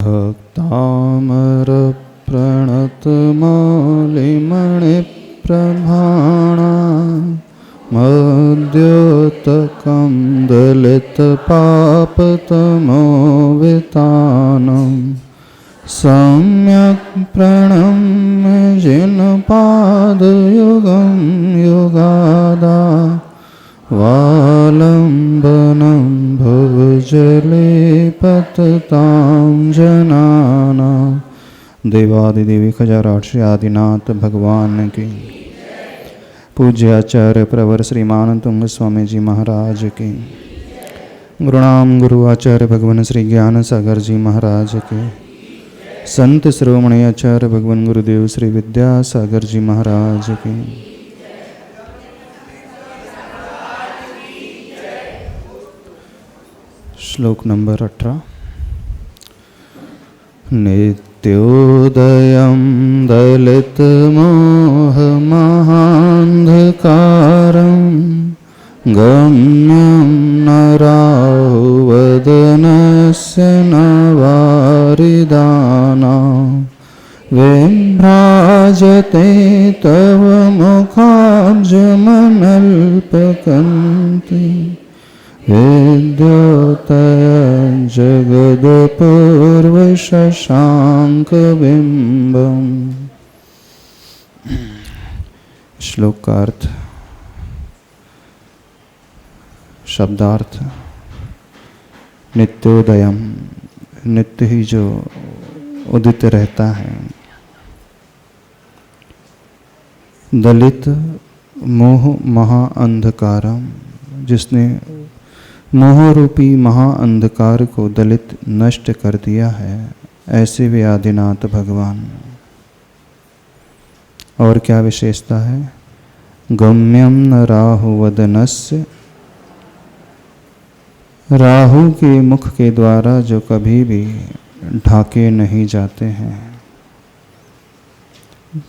भक्तामरप्रणतमौलिमणिप्रभाणा मद्योतकं दलितपापतमोवितानं सम्यक् प्रणम्य जिनपादयुगं युगादा वालम्बनं भवजले पततां जनानां। देवादिदेवी खजाराट श्री आदिनाथ भगवान की, पूज्य आचार्य प्रवर श्रीमान तुंग स्वामी जी महाराज की, गुरुनाम गुरु आचार्य भगवान श्री ज्ञान सागर जी महाराज के, संत शिरोमणि आचार्य भगवान गुरुदेव श्री विद्यासागर जी महाराज की। श्लोक नंबर 18। नित्योदयं दलितमोहमहान्धकारं गम्यं न राहुवदनस्य न वारिदानां विभ्राजते तव मुखाब्जमनल्पकन्ति विद्योतय जगदपूर्वशशाङ्कबिम्बम्। श्लोक का अर्थ, शब्दार्थ। नित्योदयम, नित्य ही जो उदित रहता है। दलित मोह महाअंधकारम, जिसने मोह रूपी महाअंधकार को दलित नष्ट कर दिया है, ऐसे वे आदिनाथ भगवान। और क्या विशेषता है? गम्यम न राहुवदनस्य, राहु के मुख के द्वारा जो कभी भी ढाके नहीं जाते हैं,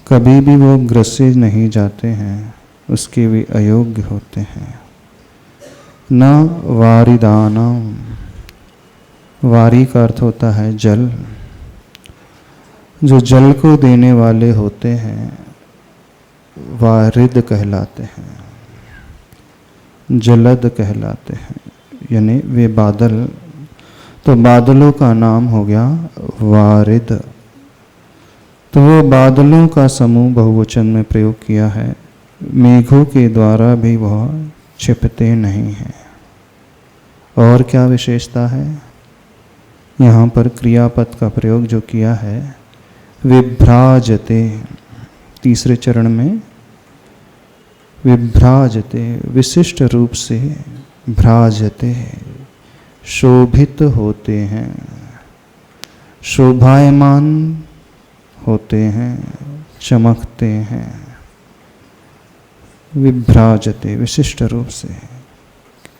कभी भी वो ग्रसे नहीं जाते हैं, उसके भी अयोग्य होते हैं। न वारिदानम, वारी का अर्थ होता है जल, जो जल को देने वाले होते हैं वारिद कहलाते हैं, जलद कहलाते हैं, यानी वे बादल। तो बादलों का नाम हो गया वारिद। तो वो बादलों का समूह बहुवचन में प्रयोग किया है। मेघों के द्वारा भी वह छिपते नहीं हैं। और क्या विशेषता है? यहाँ पर क्रियापद का प्रयोग जो किया है, विभ्राजते, तीसरे चरण में विभ्राजते, विशिष्ट रूप से भ्राजते, शोभित होते हैं, शोभायमान होते हैं, चमकते हैं। विभ्राजते, विशिष्ट रूप से।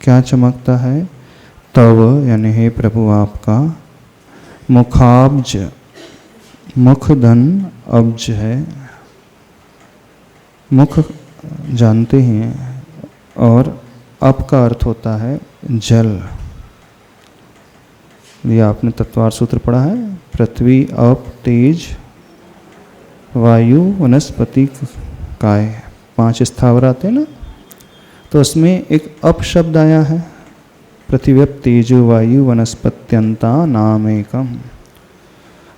क्या चमकता है? तव, यानी हे प्रभु आपका, मुखाब्ज, मुख धन अब्ज है, मुख जानते ही हैं। और अप का अर्थ होता है जल। ये आपने तत्वार्थ सूत्र पढ़ा है, पृथ्वी अप तेज वायु वनस्पति काय, 5 स्थावर आते हैं ना, तो उसमें एक अप शब्द आया है। पृथ्वी तेजो वायु वनस्पत्यंता नाम एकम,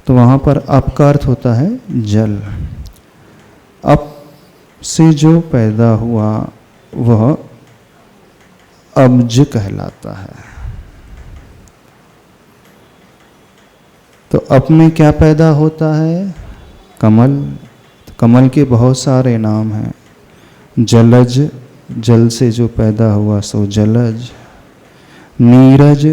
तो वहाँ पर अप का अर्थ होता है जल। अप से जो पैदा हुआ वह अब्ज कहलाता है। तो अप में क्या पैदा होता है? कमल। कमल के बहुत सारे नाम हैं। जलज, जल से जो पैदा हुआ सो जलज। नीरज,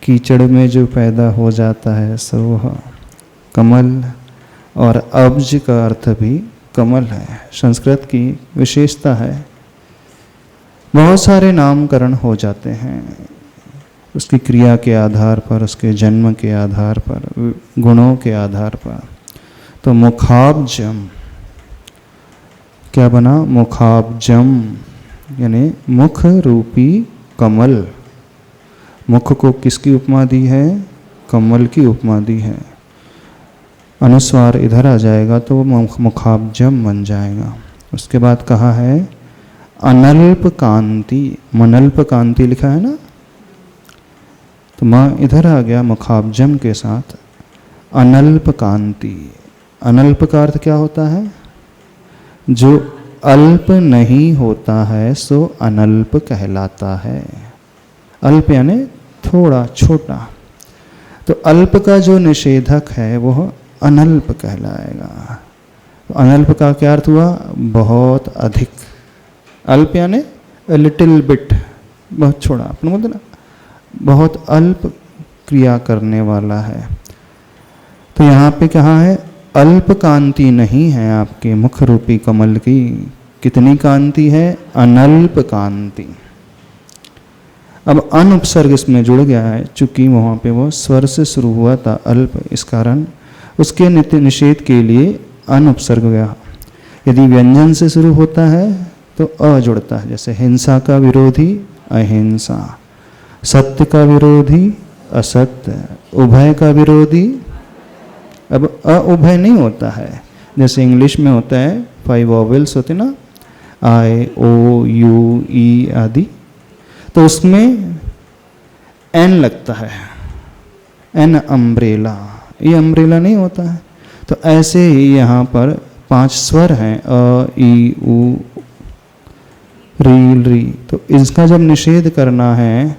कीचड़ में जो पैदा हो जाता है सो वह कमल। और अब्ज का अर्थ भी कमल है, संस्कृत की विशेषता है। बहुत सारे नामकरण हो जाते हैं उसकी क्रिया के आधार पर, उसके जन्म के आधार पर, गुणों के आधार पर। तो मुखाब्जम क्या बना? मुखाब्जम, यानी मुख रूपी कमल। मुख को किसकी उपमा दी है? कमल की उपमा दी है। अनुस्वार इधर आ जाएगा तो वो मुखाब्जम बन जाएगा। उसके बाद कहा है अनल्प कांति, मनल्प कांति लिखा है ना, तो माँ इधर आ गया मुखाब्जम के साथ अनल्प कांति। अनल्प का अर्थ क्या होता है? जो अल्प नहीं होता है सो अनल्प कहलाता है। अल्प यानी थोड़ा छोटा, तो अल्प का जो निषेधक है वह अनल्प कहलाएगा। तो अनल्प का क्या अर्थ हुआ? बहुत अधिक। अल्प यानी लिटिल बिट, बहुत छोटा, अपने बोलते ना बहुत अल्प क्रिया करने वाला है। तो यहाँ पे कहा है अल्प कांति नहीं है आपके मुख रूपी कमल की। कितनी कांति है? अनल्प कांति। अब अन उपसर्ग इसमें जुड़ गया है, चूंकि वहाँ पे वो स्वर से शुरू हुआ था अल्प, इस कारण उसके निषेध के लिए अन उपसर्ग गया। यदि व्यंजन से शुरू होता है तो अ जुड़ता है, जैसे हिंसा का विरोधी अहिंसा, सत्य का विरोधी असत्य, उभय का विरोधी। अब अ उभय नहीं होता है, जैसे इंग्लिश में होता है 5 वॉवेल्स होते ना, आई ओ यू ई आदि, तो उसमें एन लगता है, एन अम्ब्रेला, ये अम्ब्रेला नहीं होता है। तो ऐसे ही यहाँ पर 5 स्वर हैं अ ई उ री री, तो इसका जब निषेध करना है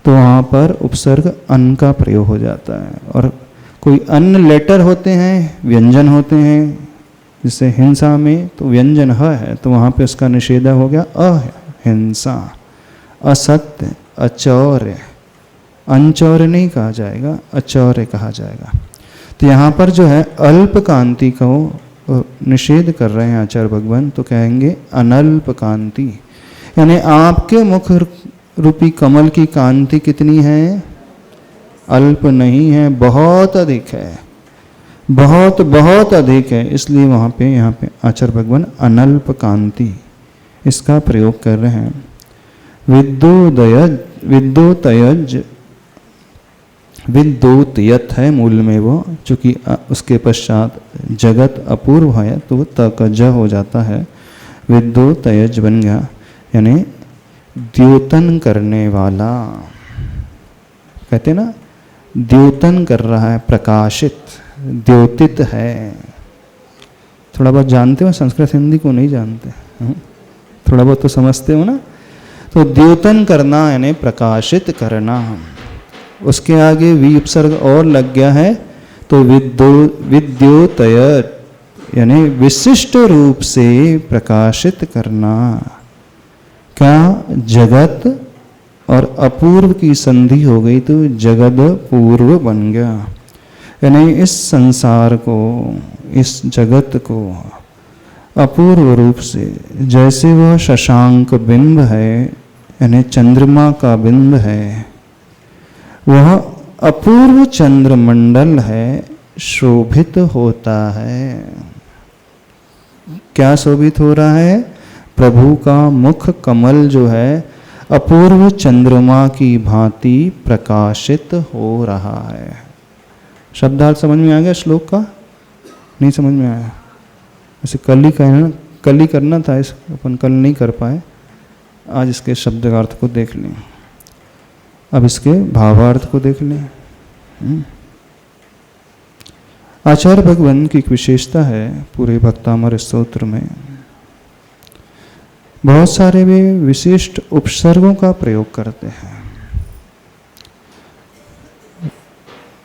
तो वहाँ पर उपसर्ग अन का प्रयोग हो जाता है। और कोई अन्य लेटर होते हैं, व्यंजन होते हैं, जैसे हिंसा में तो व्यंजन ह है, तो वहाँ पे उसका निषेध हो गया अहिंसा। असत्य, अचौर्य, अनचौर्य नहीं कहा जाएगा, अचौर्य कहा जाएगा। तो यहाँ पर जो है अल्प कांति को निषेध कर रहे हैं आचार्य भगवान, तो कहेंगे अनल्प कांति, यानी आपके मुख रूपी कमल की कांति कितनी है? अल्प नहीं है, बहुत अधिक है, बहुत बहुत अधिक है। इसलिए वहाँ पे यहाँ पे आचार्य भगवान अनल्प कांति इसका प्रयोग कर रहे हैं। विद्योतयज, विद्योतयत है मूल में वो, चूँकि उसके पश्चात जगत अपूर्व है तो वो तकज हो जाता है, विद्योतयज बन गया, यानी द्योतन करने वाला। कहते ना द्योतन कर रहा है, प्रकाशित, द्योतित है। थोड़ा बहुत जानते हो संस्कृत हिंदी को? नहीं जानते, थोड़ा बहुत तो समझते हो ना। तो द्योतन करना यानी प्रकाशित करना। उसके आगे वी उपसर्ग और लग गया है, तो विद्योतयत यानी विशिष्ट रूप से प्रकाशित करना। क्या? जगत और अपूर्व की संधि हो गई तो जगत पूर्व बन गया, यानी इस संसार को, इस जगत को अपूर्व रूप से, जैसे वह शशांक बिंब है यानी चंद्रमा का बिंब है, वह अपूर्व चंद्रमंडल है, शोभित होता है। क्या शोभित हो रहा है? प्रभु का मुख कमल जो है अपूर्व चंद्रमा की भांति प्रकाशित हो रहा है। शब्दार्थ समझ में आ गया श्लोक का? नहीं समझ में आया? ऐसे कल ही करना था, इस अपन कल नहीं कर पाए। आज इसके शब्दार्थ को देख लें, अब इसके भावार्थ को देख लें। आचार्य भगवान की एक विशेषता है पूरे भक्तामर स्तोत्र में, बहुत सारे वे विशिष्ट उपसर्गों का प्रयोग करते हैं।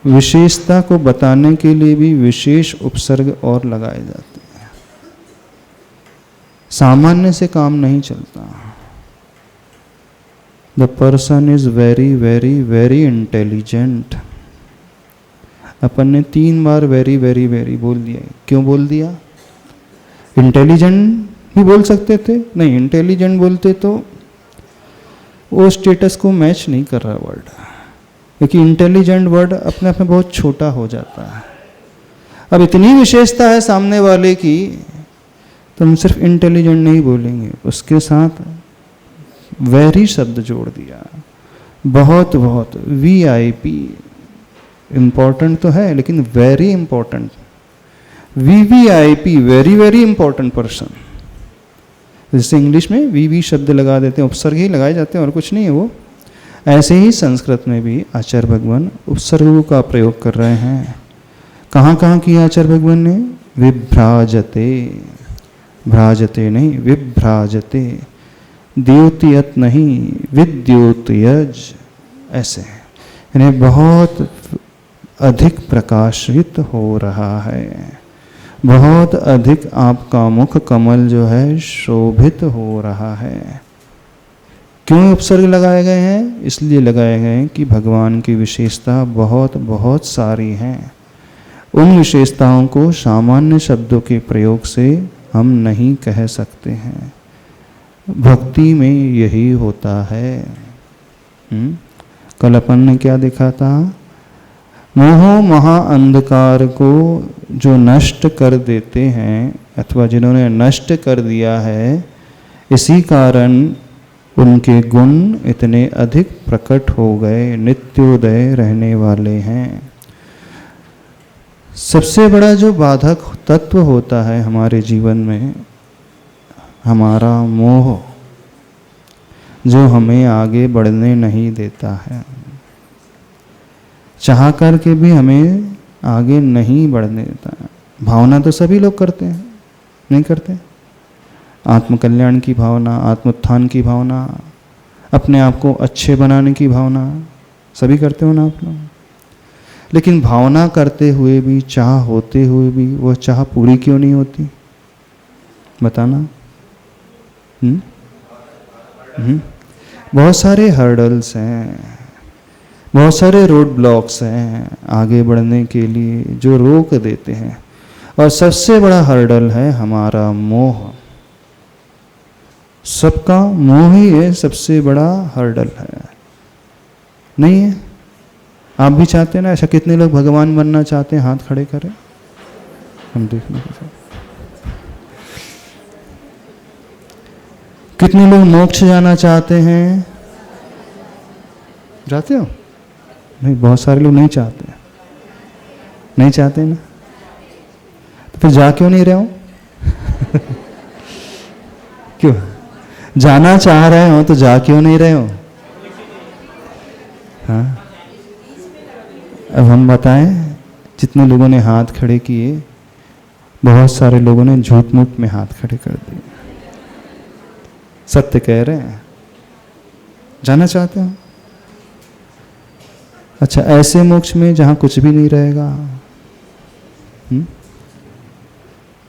विशेषता को बताने के लिए भी विशेष उपसर्ग और लगाए जाते हैं। सामान्य से काम नहीं चलता। The person is very very very intelligent. अपन ने 3 बार वेरी वेरी वेरी बोल दिया। क्यों बोल दिया? इंटेलिजेंट भी बोल सकते थे, नहीं इंटेलिजेंट बोलते तो वो स्टेटस को मैच नहीं कर रहा वर्ड, क्योंकि इंटेलिजेंट वर्ड अपने आप में बहुत छोटा हो जाता है। अब इतनी विशेषता है सामने वाले की, तो हम सिर्फ इंटेलिजेंट नहीं बोलेंगे, उसके साथ वेरी शब्द जोड़ दिया। बहुत बहुत, VIP, इम्पोर्टेंट तो है लेकिन very important, VVIP, very very important person. जैसे इंग्लिश में VV शब्द लगा देते हैं, उपसर्ग ही लगाए जाते हैं और कुछ नहीं है वो, ऐसे ही संस्कृत में भी आचार्य भगवान उपसर्गों का प्रयोग कर रहे हैं। कहाँ कहाँ किया आचार्य भगवान ने? विभ्राजते, भ्राजते नहीं, विभ्राजते, द्योतियत नहीं, विद्योतयज, ऐसे यानी बहुत अधिक प्रकाशित हो रहा है, बहुत अधिक आपका मुख कमल जो है शोभित हो रहा है। क्यों उपसर्ग लगाए गए हैं? इसलिए लगाए गए हैं कि भगवान की विशेषता बहुत बहुत सारी हैं। उन विशेषताओं को सामान्य शब्दों के प्रयोग से हम नहीं कह सकते हैं। भक्ति में यही होता है। कल अपन ने क्या देखा था? मोह महा अंधकार को जो नष्ट कर देते हैं अथवा जिन्होंने नष्ट कर दिया है, इसी कारण उनके गुण इतने अधिक प्रकट हो गए, नित्योदय रहने वाले हैं। सबसे बड़ा जो बाधक तत्व होता है हमारे जीवन में, हमारा मोह, जो हमें आगे बढ़ने नहीं देता है, चाह करके भी हमें आगे नहीं बढ़ने देता है। भावना तो सभी लोग करते हैं, नहीं करते? आत्मकल्याण की भावना, आत्मोत्थान की भावना, अपने आप को अच्छे बनाने की भावना, सभी करते हो ना आप लोग। लेकिन भावना करते हुए भी, चाह होते हुए भी, वह चाह पूरी क्यों नहीं होती? बताना। बहुत सारे हर्डल्स हैं, बहुत सारे रोड ब्लॉक्स हैं आगे बढ़ने के लिए जो रोक देते हैं। और सबसे बड़ा हर्डल है हमारा मोह। सबका मोह ही है सबसे बड़ा हर्डल है, नहीं है? आप भी चाहते हैं ना? ऐसा कितने लोग भगवान बनना चाहते हैं? हाथ खड़े करें, हम देखने के साथ। कितने लोग मोक्ष जाना चाहते हैं? जाते हो? नहीं, बहुत सारे लोग नहीं चाहते, नहीं चाहते ना, तो फिर जा क्यों नहीं रहे हो? क्यों जाना चाह रहे हो तो जा क्यों नहीं रहे हो? हाँ, अब हम बताएं, जितने लोगों ने हाथ खड़े किए, बहुत सारे लोगों ने झूठ मूठ में हाथ खड़े कर दिए। सत्य कह रहे हैं, जाना चाहते हो? अच्छा, ऐसे मोक्ष में जहां कुछ भी नहीं रहेगा,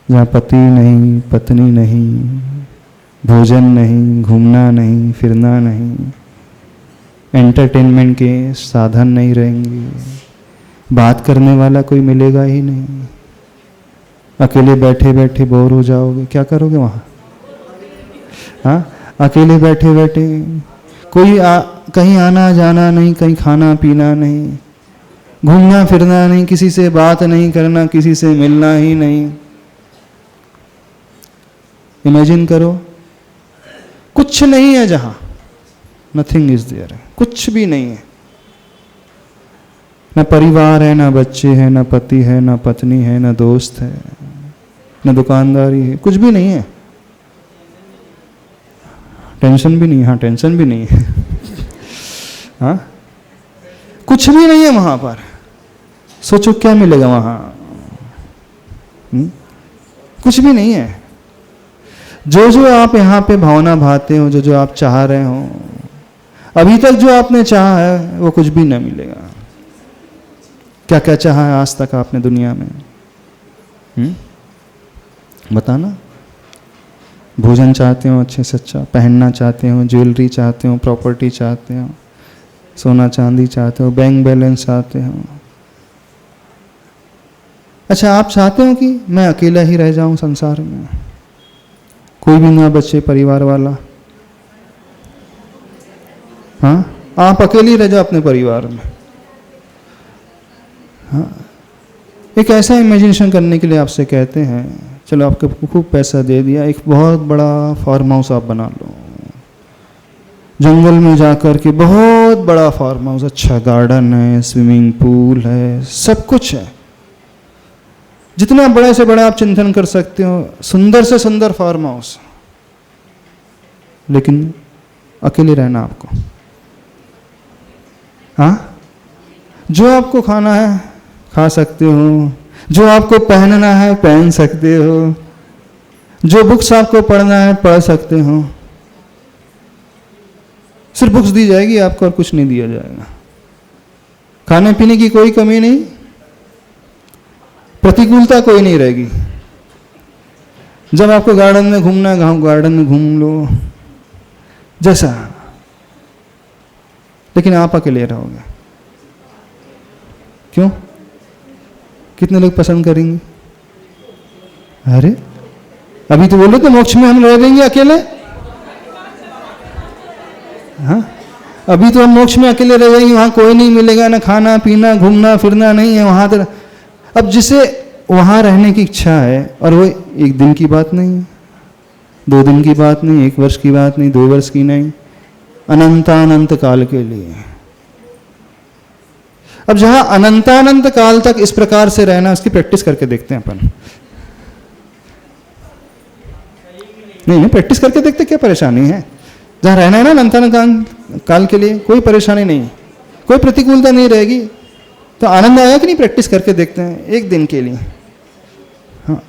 जहां पति नहीं, पत्नी नहीं, भोजन नहीं, घूमना नहीं, फिरना नहीं, एंटरटेनमेंट के साधन नहीं रहेंगे, बात करने वाला कोई मिलेगा ही नहीं, अकेले बैठे बैठे बोर हो जाओगे, क्या करोगे वहाँ? हाँ, अकेले बैठे बैठे कोई कहीं आना जाना नहीं, कहीं खाना पीना नहीं, घूमना फिरना नहीं, किसी से बात नहीं करना, किसी से मिलना ही नहीं। इमेजिन करो, कुछ नहीं है जहां, नथिंग इज देयर, कुछ भी नहीं है। न परिवार है, न बच्चे हैं, न पति है, न पत्नी है, न दोस्त है, न दुकानदारी है, कुछ भी नहीं है। टेंशन भी नहीं है, हाँ टेंशन भी नहीं है। हाँ, कुछ भी नहीं है वहां पर। सोचो क्या मिलेगा वहां? कुछ भी नहीं है। जो जो आप यहाँ पे भावना भाते हो, जो जो आप चाह रहे हो, अभी तक जो आपने चाहा है वो कुछ भी न मिलेगा। क्या क्या चाहा है आज तक आपने दुनिया में? बताना। भोजन चाहते हो अच्छे से अच्छा, पहनना चाहते हो, ज्वेलरी चाहते हो, प्रॉपर्टी चाहते हो, सोना चांदी चाहते हो, बैंक बैलेंस चाहते हो। अच्छा, आप चाहते हो कि मैं अकेला ही रह जाऊं संसार में, कोई भी ना बचे परिवार वाला? हाँ, आप अकेले रह जाओ अपने परिवार में। हाँ, एक ऐसा इमेजिनेशन करने के लिए आपसे कहते हैं, चलो आपको खूब पैसा दे दिया, एक बहुत बड़ा फार्म हाउस आप बना लो, जंगल में जाकर के बहुत बड़ा फार्म हाउस, अच्छा गार्डन है, स्विमिंग पूल है, सब कुछ है, जितना बड़े से बड़ा आप चिंतन कर सकते हो, सुंदर से सुंदर फार्म हाउस, लेकिन अकेले रहना आपको। हाँ, जो आपको खाना है खा सकते हो, जो आपको पहनना है पहन सकते हो, जो बुक्स आपको पढ़ना है पढ़ सकते हो, सिर्फ बुक्स दी जाएगी आपको और कुछ नहीं दिया जाएगा। खाने पीने की कोई कमी नहीं, प्रतिकूलता कोई नहीं रहेगी। जब आपको गार्डन में घूमना है गार्डन में घूम लो जैसा, लेकिन आप अकेले रहोगे। क्यों? कितने लोग पसंद करेंगे? अरे अभी तो बोलो तो मोक्ष में हम रह लेंगे अकेले। हाँ, अभी तो हम मोक्ष में अकेले रह जाएंगे, वहां कोई नहीं मिलेगा, ना खाना पीना घूमना फिरना नहीं है वहां तो। अब जिसे वहां रहने की इच्छा है, और वो एक दिन की बात नहीं है, 2 दिन की बात नहीं, 1 वर्ष की बात नहीं, 2 वर्ष की नहीं, अनंतानंत काल के लिए। अब जहां अनंतानंत काल तक इस प्रकार से रहना, उसकी प्रैक्टिस करके देखते हैं अपन। नहीं, प्रैक्टिस करके देखते, क्या परेशानी है? जहां रहना है ना अनंतानंत काल के लिए, कोई परेशानी नहीं, कोई प्रतिकूलता नहीं रहेगी, तो आनंद आएगा कि नहीं? प्रैक्टिस करके देखते हैं 1 दिन के लिए। हाँ,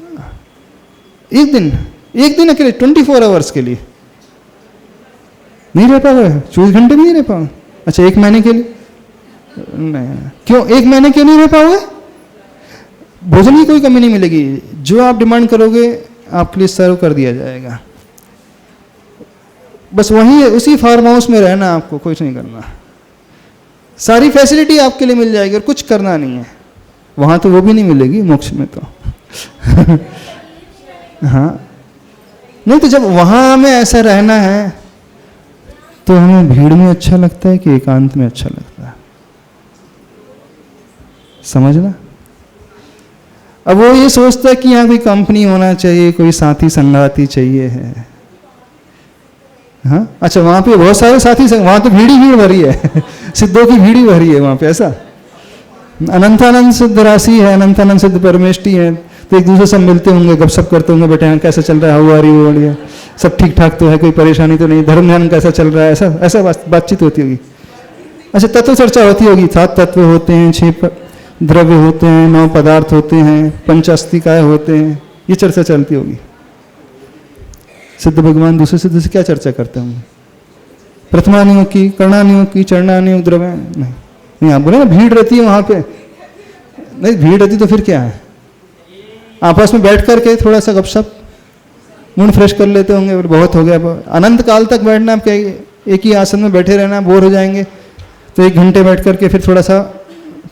1 दिन अकेले, 24 आवर्स के लिए नहीं रह पाओगे, 24 घंटे भी नहीं रह पाओगे। अच्छा, 1 महीने के लिए नहीं। क्यों 1 महीने के नहीं रह पाओगे? भोजन की कोई कमी नहीं मिलेगी, जो आप डिमांड करोगे आपके लिए सर्व कर दिया जाएगा। बस वहीं उसी फार्म हाउस में रहना, आपको कुछ नहीं करना, सारी फैसिलिटी आपके लिए मिल जाएगी और कुछ करना नहीं है। वहां तो वो भी नहीं मिलेगी मोक्ष में तो। हाँ, नहीं तो जब वहां हमें ऐसा रहना है तो हमें भीड़ में अच्छा लगता है कि एकांत में अच्छा लगता है? समझना। अब वो ये सोचता है कि यहाँ कोई कंपनी होना चाहिए, कोई साथी संगाती चाहिए है। हाँ, अच्छा, वहां पे बहुत सारे साथी, वहां तो भीड़ ही भीड़ भरी है, सिद्धों की भीड़ ही भरी है वहां पे। ऐसा अनंतानंद सिद्ध राशि है, अनंतानंद सिद्ध परमेष्टि है, तो एक दूसरे से मिलते होंगे, गपशप करते होंगे, बेटे यहाँ कैसा चल रहा है, हाउ आर यू, बढ़िया, सब ठीक ठाक तो है, कोई परेशानी तो नहीं, धर्म ध्यान कैसा चल रहा है, ऐसा ऐसा बातचीत होती होगी। अच्छा, तत्व चर्चा होती होगी, 7 तत्व होते हैं, 6 द्रव्य होते हैं, 9 पदार्थ होते हैं, 5 अस्तिकाय होते हैं, ये चर्चा चलती होगी। सिद्ध भगवान दूसरे सिद्ध से क्या चर्चा करते होंगे? प्रथमानियोग की, कर्णानियोग की, चरणानियोग, द्रव्य नहीं। आप बोले ना भीड़ रहती है वहां पे, नहीं भीड़ रहती तो फिर क्या है, आपस में बैठ करके थोड़ा सा गपशप, मूड फ्रेश कर लेते होंगे, बहुत हो गया। अनंत काल तक बैठना, आप क्या एक ही आसन में बैठे रहना, बोर हो जाएंगे, तो 1 घंटे बैठ करके फिर थोड़ा सा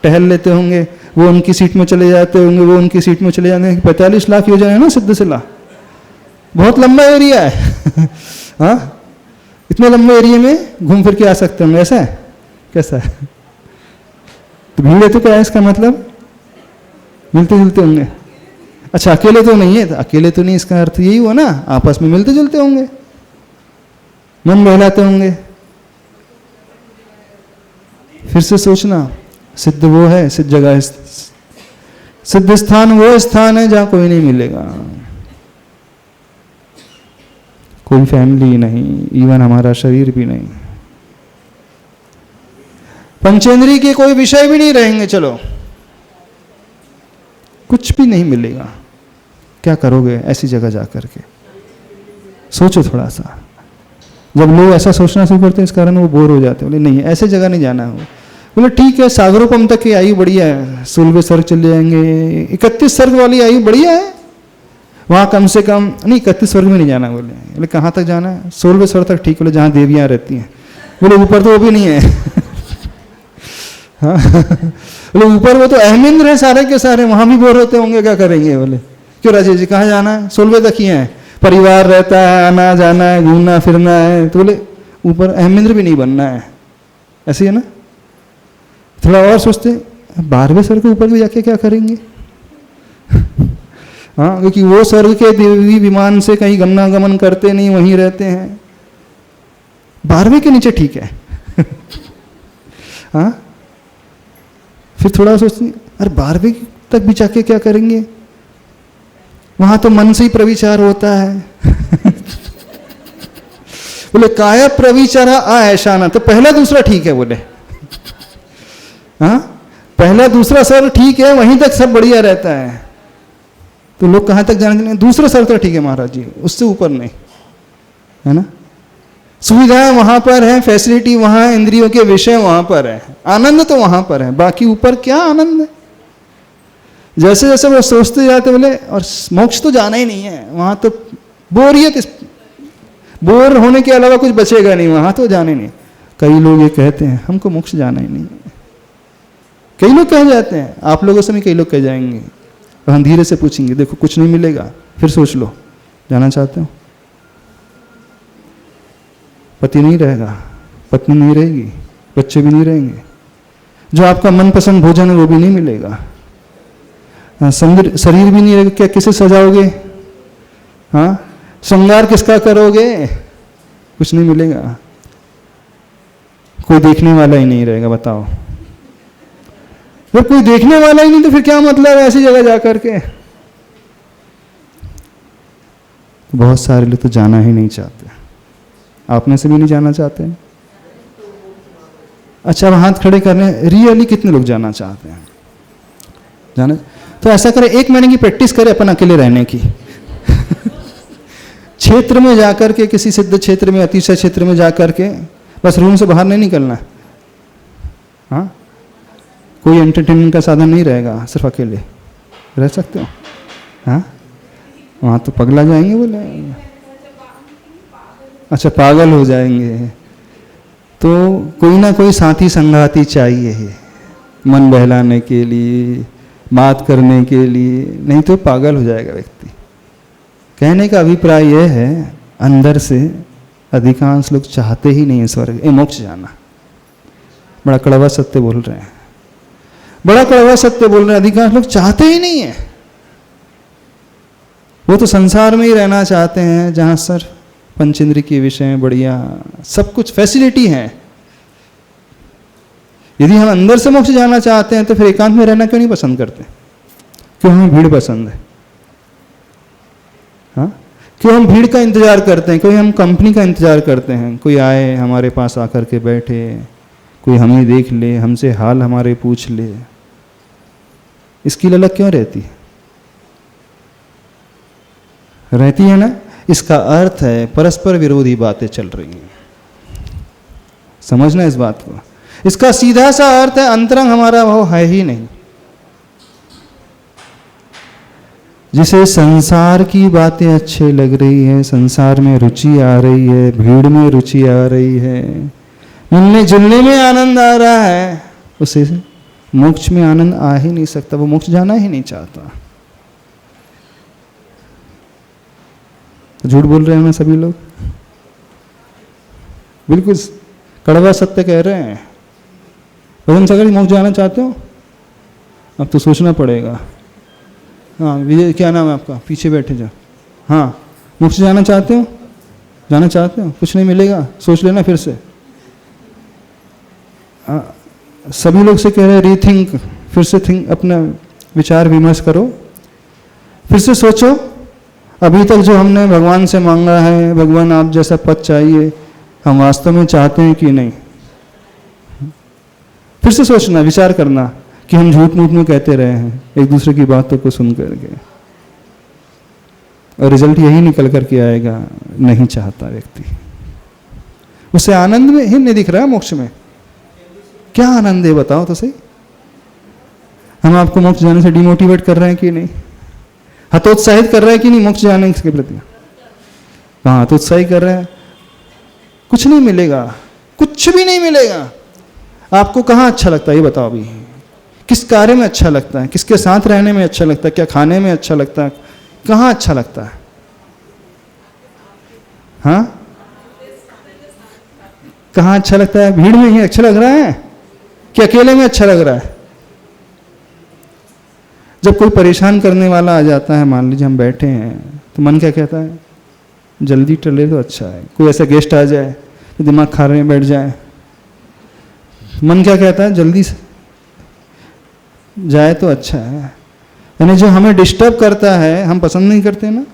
टहल लेते होंगे, वो उनकी सीट में चले जाते होंगे, वो उनकी सीट में चले जाते हैं। 45 लाख योजना है ना सिद्ध सिला, बहुत लंबा एरिया है। हाँ, इतने लंबे एरिया में घूम फिर के आ सकते होंगे, ऐसा है? कैसा है? तो भीड़ है तो क्या है इसका मतलब? मिलते जुलते होंगे। अच्छा, अकेले तो नहीं है, तो अकेले तो नहीं, इसका अर्थ यही हुआ ना, आपस में मिलते जुलते होंगे, मन बहलाते होंगे। फिर से सोचना, सिद्ध वो है, सिद्ध जगह, सिद्ध स्थान वो स्थान है जहां कोई नहीं मिलेगा, कोई फैमिली नहीं, इवन हमारा शरीर भी नहीं, पंचेंद्रिय के कोई विषय भी नहीं रहेंगे। चलो, कुछ भी नहीं मिलेगा, क्या करोगे ऐसी जगह जाकर के? सोचो थोड़ा सा। जब लोग ऐसा सोचना शुरू करते हैं, इस कारण वो बोर हो जाते हैं, बोले नहीं ऐसे जगह नहीं जाना है। बोले ठीक है, सागरोपम तक की आयु बढ़िया है, 16वें सर्ग चले जाएंगे, 31 सर्ग वाली आयु बढ़िया है, वहाँ कम से कम नहीं, 31 स्वर्ग में नहीं जाना। बोले कहाँ तक जाना है? 16वें स्वर्ग तक ठीक, बोले जहाँ देवियाँ रहती हैं। बोले ऊपर तो वो भी नहीं है। हाँ, बोले ऊपर वो तो अहमिंद्र है सारे के सारे, वहाँ भी बोर होते होंगे, क्या करेंगे? बोले क्यों राजेश जी, कहाँ जाना है? 16वें तक ही है, परिवार रहता है, आना जाना है, घूमना फिरना है, तो बोले ऊपर अहमिंद्र भी नहीं बनना है। ऐसे है ना? थोड़ा और सोचते, 12वें स्वर्ग के ऊपर भी जाके क्या करेंगे? हाँ, क्योंकि वो स्वर्ग के देवी विमान से कहीं गमनागमन करते नहीं, वहीं रहते हैं। 12वें के नीचे ठीक है। हाँ, फिर थोड़ा सोचते अरे 12वें तक भी जाके क्या करेंगे, वहां तो मन से ही प्रविचार होता है। बोले काया प्रविचारा ऐशाना, तो पहला दूसरा ठीक है बोले। हाँ, पहला दूसरा सर ठीक है, वहीं तक सब बढ़िया रहता है। तो लोग कहां तक जाने के, दूसरा सर तो ठीक है महाराज जी, उससे ऊपर नहीं, है ना। सुविधाएं वहां पर है, फैसिलिटी वहां है, इंद्रियों के विषय वहां पर है, आनंद तो वहां पर है, बाकी ऊपर क्या आनंद है। जैसे जैसे वो सोचते जाते बोले, और मोक्ष तो जाना ही नहीं है, वहां तो बोरियत, बोर होने के अलावा कुछ बचेगा नहीं, वहां तो जाने नहीं। कई लोग ये कहते हैं हमको मोक्ष जाना ही नहीं है, कई लोग कह जाते हैं, आप लोगों से भी कई लोग कह जाएंगे। और हम धीरे से पूछेंगे, देखो कुछ नहीं मिलेगा, फिर सोच लो जाना चाहते हो। पति नहीं रहेगा, पत्नी नहीं रहेगी, बच्चे भी नहीं रहेंगे, जो आपका मनपसंद भोजन है वो भी नहीं मिलेगा, शरीर भी नहीं रहेगा, क्या किसे सजाओगे, हाँ, श्रृंगार किसका करोगे, कुछ नहीं मिलेगा, कोई देखने वाला ही नहीं रहेगा। बताओ, जब कोई देखने वाला ही नहीं तो फिर क्या मतलब है ऐसी जगह जाकर के। बहुत सारे लोग तो जाना ही नहीं चाहते, आप में से भी नहीं जाना चाहते। अच्छा, अब हाथ खड़े करने, रियली कितने लोग जाना चाहते हैं, जाना। तो ऐसा करें, 1 महीने की प्रैक्टिस करें अपन अकेले रहने की। क्षेत्र में जाकर के, किसी सिद्ध क्षेत्र में, अतिशय क्षेत्र में जाकर के, बस रूम से बाहर नहीं निकलना। हाँ, कोई एंटरटेनमेंट का साधन नहीं रहेगा, सिर्फ अकेले रह सकते हो। हाँ, वहाँ तो पगला जाएंगे बोले। अच्छा, पागल हो जाएंगे, तो कोई ना कोई साथी संगाती चाहिए मन बहलाने के लिए, बात करने के लिए, नहीं तो पागल हो जाएगा व्यक्ति। कहने का अभिप्राय यह है, अंदर से अधिकांश लोग चाहते ही नहीं है स्वर्ग मोक्ष जाना। बड़ा कड़वा सत्य बोल रहे हैं, बड़ा कड़वा सत्य बोल रहे हैं, अधिकांश लोग चाहते ही नहीं है। वो तो संसार में ही रहना चाहते हैं, जहां सर पंचेंद्र के विषय बढ़िया सब कुछ फैसिलिटी है। यदि हम अंदर से मोक्ष जाना चाहते हैं तो फिर एकांत में रहना क्यों नहीं पसंद करते? क्यों हमें भीड़ पसंद है? हाँ, क्यों हम भीड़ का इंतजार करते हैं, क्यों हम कंपनी का इंतजार करते हैं, कोई आए हमारे पास आकर के बैठे, कोई हमें देख ले, हमसे हाल हमारे पूछ ले, इसकी ललक क्यों रहती है? रहती है ना। इसका अर्थ है परस्पर विरोधी बातें चल रही हैं, समझना इस बात को। इसका सीधा सा अर्थ है अंतरंग हमारा वो है ही नहीं। जिसे संसार की बातें अच्छे लग रही है, संसार में रुचि आ रही है, भीड़ में रुचि आ रही है, मिलने जुलने में आनंद आ रहा है, उसे मोक्ष में आनंद आ ही नहीं सकता, वो मोक्ष जाना ही नहीं चाहता। झूठ बोल रहे हैं ना सभी लोग, बिल्कुल कड़वा सत्य कह रहे हैं। भजन सागर मोक्ष जाना चाहते हो? अब तो सोचना पड़ेगा। हाँ विजय, क्या नाम है आपका? पीछे बैठे जाओ। हाँ, मोक्ष जाना चाहते हो? जाना चाहते हो? कुछ नहीं मिलेगा, सोच लेना फिर से। सभी लोग से कह रहे हैं रीथिंक, फिर से थिंक, अपना विचार विमर्श करो, फिर से सोचो। अभी तक जो हमने भगवान से मांगा है, भगवान आप जैसा पद चाहिए, हम वास्तव में चाहते हैं कि नहीं? फिर से सोचना, विचार करना कि हम झूठ मूठ में कहते रहे हैं एक दूसरे की बातों को सुन करके, और रिजल्ट यही निकल करके आएगा, नहीं चाहता व्यक्ति। उसे आनंद में ही नहीं दिख रहा है। मोक्ष में क्या आनंद है बताओ तो सही। हम आपको मोक्ष जाने से डिमोटिवेट कर रहे हैं कि नहीं? हतोत्साहित कर रहे हैं कि नहीं मोक्ष जाने के प्रति? हाँ, हतोत्साहित कर रहे हैं। कुछ नहीं मिलेगा, कुछ भी नहीं मिलेगा। आपको कहाँ अच्छा लगता है ये बताओ अभी? किस कार्य में अच्छा लगता है? किसके साथ रहने में अच्छा लगता है? क्या खाने में अच्छा लगता है? कहाँ अच्छा लगता है? हाँ, कहाँ अच्छा लगता है? भीड़ में ही अच्छा लग रहा है कि अकेले में अच्छा लग रहा है? जब कोई परेशान करने वाला आ जाता है, मान लीजिए हम बैठे हैं, तो मन क्या कहता है? जल्दी टले तो अच्छा है। कोई ऐसा गेस्ट आ जाए तो दिमाग खा रहे बैठ जाए। मन क्या कहता है, जल्दी से जाए तो अच्छा है। यानी जो हमें डिस्टर्ब करता है हम पसंद नहीं करते ना।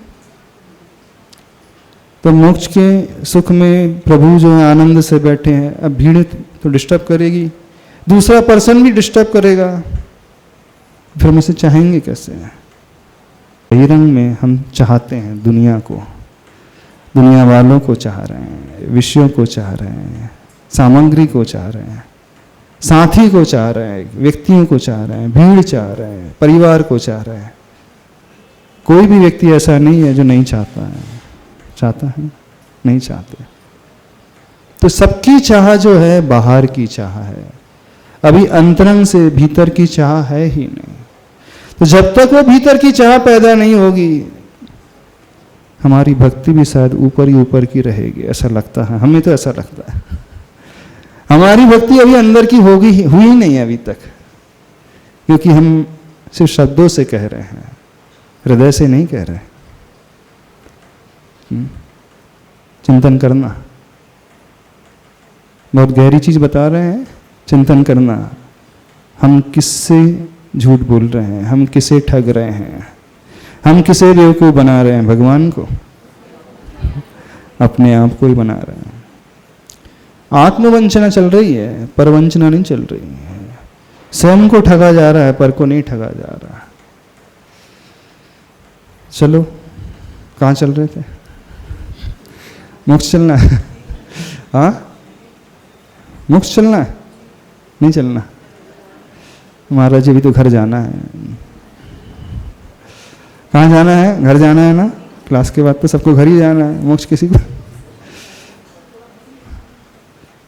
तो मोक्ष के सुख में प्रभु जो है आनंद से बैठे हैं, अब भीड़ तो डिस्टर्ब करेगी, दूसरा पर्सन भी डिस्टर्ब करेगा, फिर हम इसे चाहेंगे कैसे? बहिरंग में हम चाहते हैं दुनिया को, दुनिया वालों को चाह रहे हैं, विषयों को चाह रहे हैं, सामग्री को चाह रहे हैं, साथी को चाह रहे हैं, व्यक्तियों को चाह रहे हैं, भीड़ चाह रहे हैं, परिवार को चाह रहे हैं। कोई भी व्यक्ति ऐसा नहीं है जो नहीं चाहता है। चाहता है? नहीं चाहते। तो सबकी चाह जो है बाहर की चाह है, अभी अंतरंग से भीतर की चाह है ही नहीं। तो जब तक वो भीतर की चाह पैदा नहीं होगी, हमारी भक्ति भी शायद ऊपर ही ऊपर की रहेगी, ऐसा लगता है। हमें तो ऐसा लगता है हमारी भक्ति अभी अंदर की हुई नहीं है अभी तक, क्योंकि हम सिर्फ शब्दों से कह रहे हैं, हृदय से नहीं कह रहे। चिंतन करना, बहुत गहरी चीज बता रहे हैं। चिंतन करना, हम किससे झूठ बोल रहे हैं, हम किसे ठग रहे हैं, हम किसे बेवकूफ बना रहे हैं? भगवान को, अपने आप को ही बना रहे हैं। आत्मवंचना चल रही है, परवंचना नहीं चल रही है। स्वयं को ठगा जा रहा है, पर को नहीं ठगा जा रहा। चलो, कहाँ चल रहे थे? मोक्ष चलना है? हाँ, मोक्ष चलना है? नहीं चलना? महाराज जी अभी तो घर जाना है। कहाँ जाना है? घर जाना है ना। क्लास के बाद तो सबको घर ही जाना है। मोक्ष किसी को?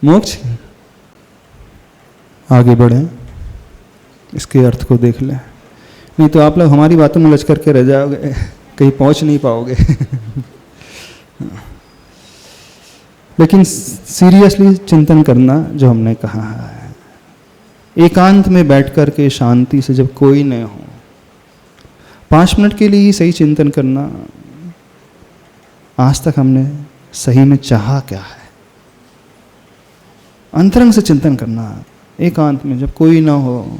मोक्ष आगे बढ़े, इसके अर्थ को देख लें, नहीं तो आप लोग हमारी बातों में उलझ करके रह जाओगे, कहीं पहुंच नहीं पाओगे। लेकिन सीरियसली चिंतन करना जो हमने कहा है, एकांत में बैठ कर के शांति से, जब कोई न हो, 5 मिनट के लिए ही सही चिंतन करना। आज तक हमने सही में चाहा क्या है? अंतरंग से चिंतन करना, एकांत में, जब कोई ना हो,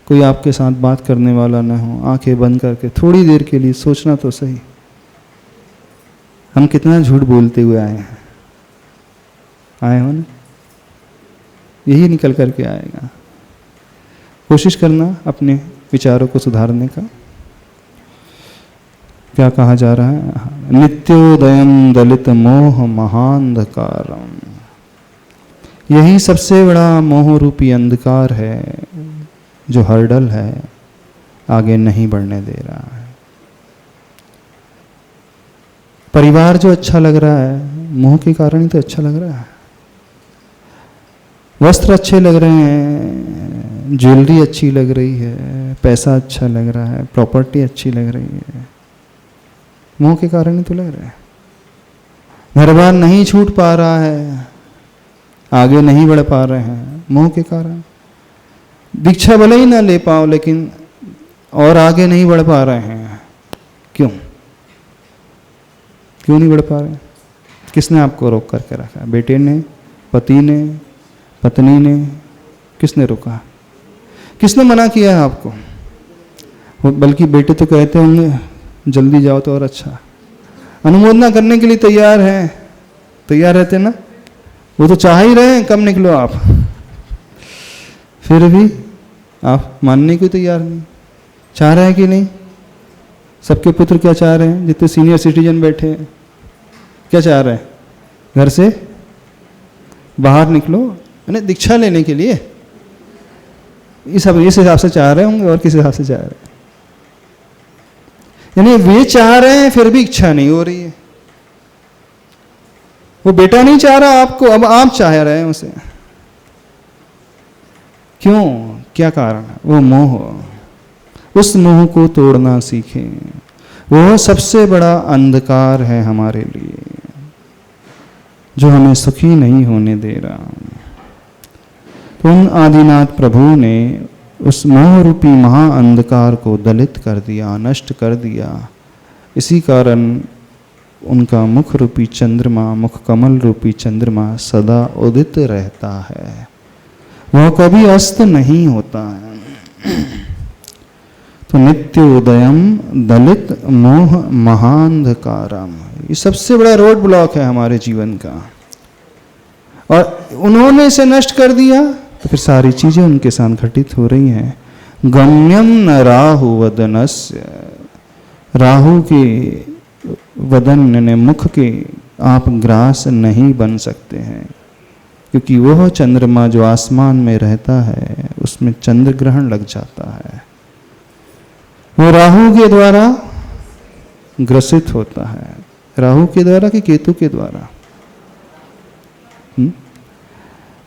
कोई आपके साथ बात करने वाला ना हो, आंखें बंद करके थोड़ी देर के लिए सोचना तो सही, हम कितना झूठ बोलते हुए आए हैं। आए हो ना? यही निकल करके आएगा। कोशिश करना अपने विचारों को सुधारने का। क्या कहा जा रहा है? नित्योदयम दलित मोह महांधकारम। यही सबसे बड़ा मोह रूपी अंधकार है जो हर्डल है, आगे नहीं बढ़ने दे रहा है। परिवार जो अच्छा लग रहा है, मोह के कारण ही तो अच्छा लग रहा है। वस्त्र अच्छे लग रहे हैं, ज्वेलरी अच्छी लग रही है, पैसा अच्छा लग रहा है, प्रॉपर्टी अच्छी लग रही है, मोह के कारण ही तो लग रहा है। घर बार नहीं छूट पा रहा है, आगे नहीं बढ़ पा रहे हैं, मोह के कारण। दीक्षा भले ही ना ले पाओ, लेकिन और आगे नहीं बढ़ पा रहे हैं। क्यों? क्यों नहीं बढ़ पा रहे? किसने आपको रोक करके रखा? बेटे ने, पति ने, पत्नी ने? किसने रोका? किसने मना किया है आपको? बल्कि बेटे तो कहते होंगे जल्दी जाओ तो और अच्छा। अनुमोदना करने के लिए तैयार है, तैयार रहते ना, वो तो चाह ही रहे हैं कब निकलो आप, फिर भी आप मानने को तैयार नहीं। चाह रहे हैं कि नहीं? सबके पुत्र क्या चाह रहे हैं? जितने सीनियर सिटीजन बैठे हैं क्या चाह रहे हैं? घर से बाहर निकलो, यानी दीक्षा लेने के लिए। इस हिसाब से चाह रहे होंगे, और किस हिसाब से चाह रहे हैं? यानी वे चाह रहे हैं, फिर भी इच्छा नहीं हो रही है। वो बेटा नहीं चाह रहा आपको, अब आप चाह रहे हैं उसे। क्यों? क्या कारण है? वो मोह। उस मोह को तोड़ना सीखें। वो सबसे बड़ा अंधकार है हमारे लिए, जो हमें सुखी नहीं होने दे रहा। तो उन आदिनाथ प्रभु ने उस मोह रूपी महा अंधकार को दलित कर दिया, नष्ट कर दिया। इसी कारण उनका मुख रूपी चंद्रमा, मुख कमल रूपी चंद्रमा सदा उदित रहता है, वह कभी अस्त नहीं होता है। तो नित्य उदयम दलित मोह महांधकारम, ये सबसे बड़ा रोड ब्लॉक है हमारे जीवन का, और उन्होंने इसे नष्ट कर दिया तो फिर सारी चीजें उनके साथ घटित हो रही हैं। गम्यम न राहु वदनस्य, राहु के वदन ने मुख के आप ग्रास नहीं बन सकते हैं, क्योंकि वह चंद्रमा जो आसमान में रहता है उसमें चंद्र ग्रहण लग जाता है, वो राहु के द्वारा ग्रसित होता है। राहु के द्वारा कि केतु के द्वारा?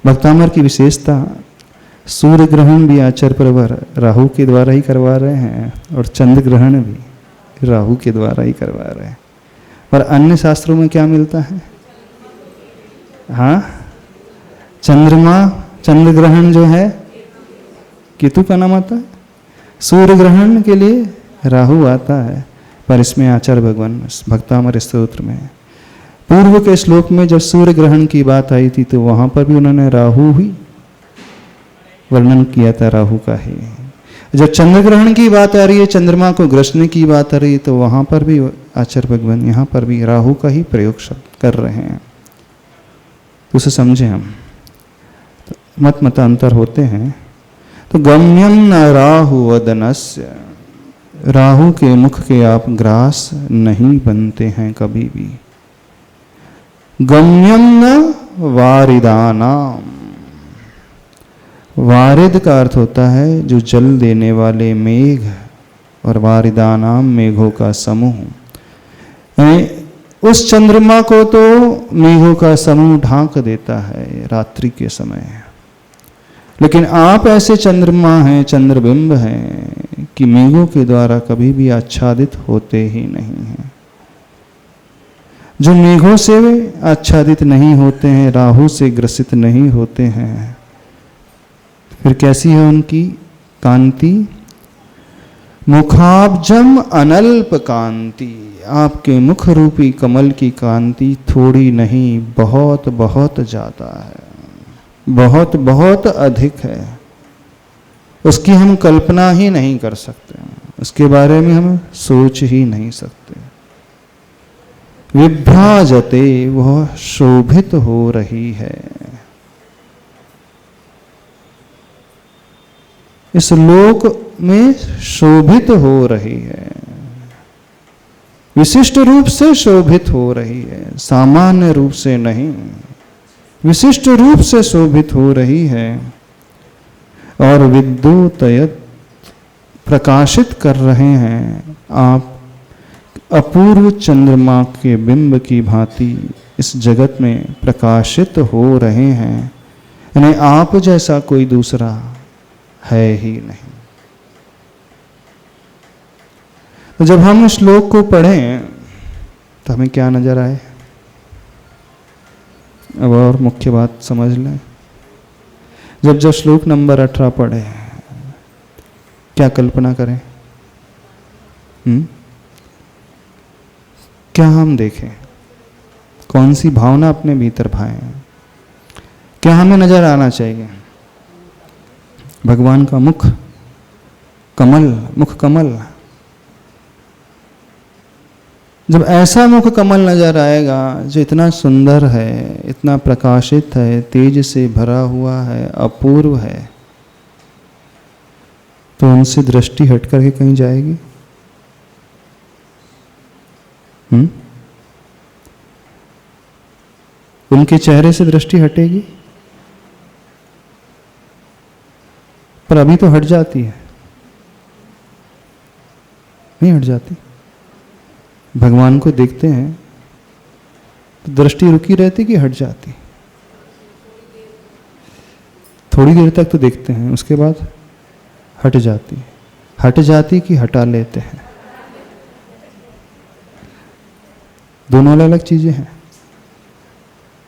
भक्तामर की विशेषता, सूर्य ग्रहण भी आचार्य प्रवर राहु के द्वारा ही करवा रहे हैं, और चंद्र ग्रहण भी राहु के द्वारा ही करवा रहे हैं। पर अन्य शास्त्रों में क्या मिलता है? हाँ, चंद्रमा, चंद्र ग्रहण जो है केतु का नाम आता है, सूर्य ग्रहण के लिए राहु आता है। पर इसमें आचार्य भगवान भक्तामर स्तोत्र में पूर्व के श्लोक में जब सूर्य ग्रहण की बात आई थी तो वहां पर भी उन्होंने राहु ही वर्णन किया था, राहु का ही। जब चंद्र ग्रहण की बात आ रही है, चंद्रमा को ग्रसने की बात आ रही है, तो वहां पर भी आचार्य भगवान यहाँ पर भी राहु का ही प्रयोग शब्द कर रहे हैं। तो उसे समझे हम, तो मतांतर होते हैं। तो गम्यम न राहु वदनस्य, राहु के मुख के आप ग्रास नहीं बनते हैं कभी भी। गम्यम न वारिदानाम, वारिद का अर्थ होता है जो जल देने वाले मेघ, और वारिदानाम मेघों का समूह। उस चंद्रमा को तो मेघों का समूह ढांक देता है रात्रि के समय, लेकिन आप ऐसे चंद्रमा हैं, चंद्रबिंब हैं कि मेघों के द्वारा कभी भी आच्छादित होते ही नहीं हैं। जो मेघों से आच्छादित नहीं होते हैं, राहु से ग्रसित नहीं होते हैं, फिर कैसी है उनकी कांति? मुखाब्जम अनल्प कांति, आपके मुख रूपी कमल की कांति थोड़ी नहीं, बहुत बहुत ज्यादा है, बहुत बहुत अधिक है। उसकी हम कल्पना ही नहीं कर सकते, उसके बारे में हम सोच ही नहीं सकते। विभ्राजते, वह शोभित हो रही है, इस लोक में शोभित हो रही है, विशिष्ट रूप से शोभित हो रही है, सामान्य रूप से नहीं, विशिष्ट रूप से शोभित हो रही है। और विद्युतयत, प्रकाशित कर रहे हैं आप अपूर्व चंद्रमा के बिंब की भांति इस जगत में प्रकाशित हो रहे हैं, यानी आप जैसा कोई दूसरा है ही नहीं। तो जब हम इस श्लोक को पढ़ें तो हमें क्या नजर आए? अब और मुख्य बात समझ लें, जब श्लोक नंबर 18 पढ़े, क्या कल्पना करें? क्या हम देखें? कौन सी भावना अपने भीतर भाएं? क्या हमें नजर आना चाहिए? भगवान का मुख कमल, मुख कमल। जब ऐसा मुख कमल नजर आएगा जो इतना सुंदर है, इतना प्रकाशित है, तेज से भरा हुआ है, अपूर्व है, तो उनसे दृष्टि हट करके कहीं जाएगी? उनके चेहरे से दृष्टि हटेगी? पर अभी तो हट जाती है, नहीं हट जाती। भगवान को देखते हैं तो दृष्टि रुकी रहती कि हट जाती? थोड़ी देर तक तो देखते हैं, उसके बाद हट जाती। हट जाती कि हटा लेते हैं? दोनों अलग अलग चीजें हैं।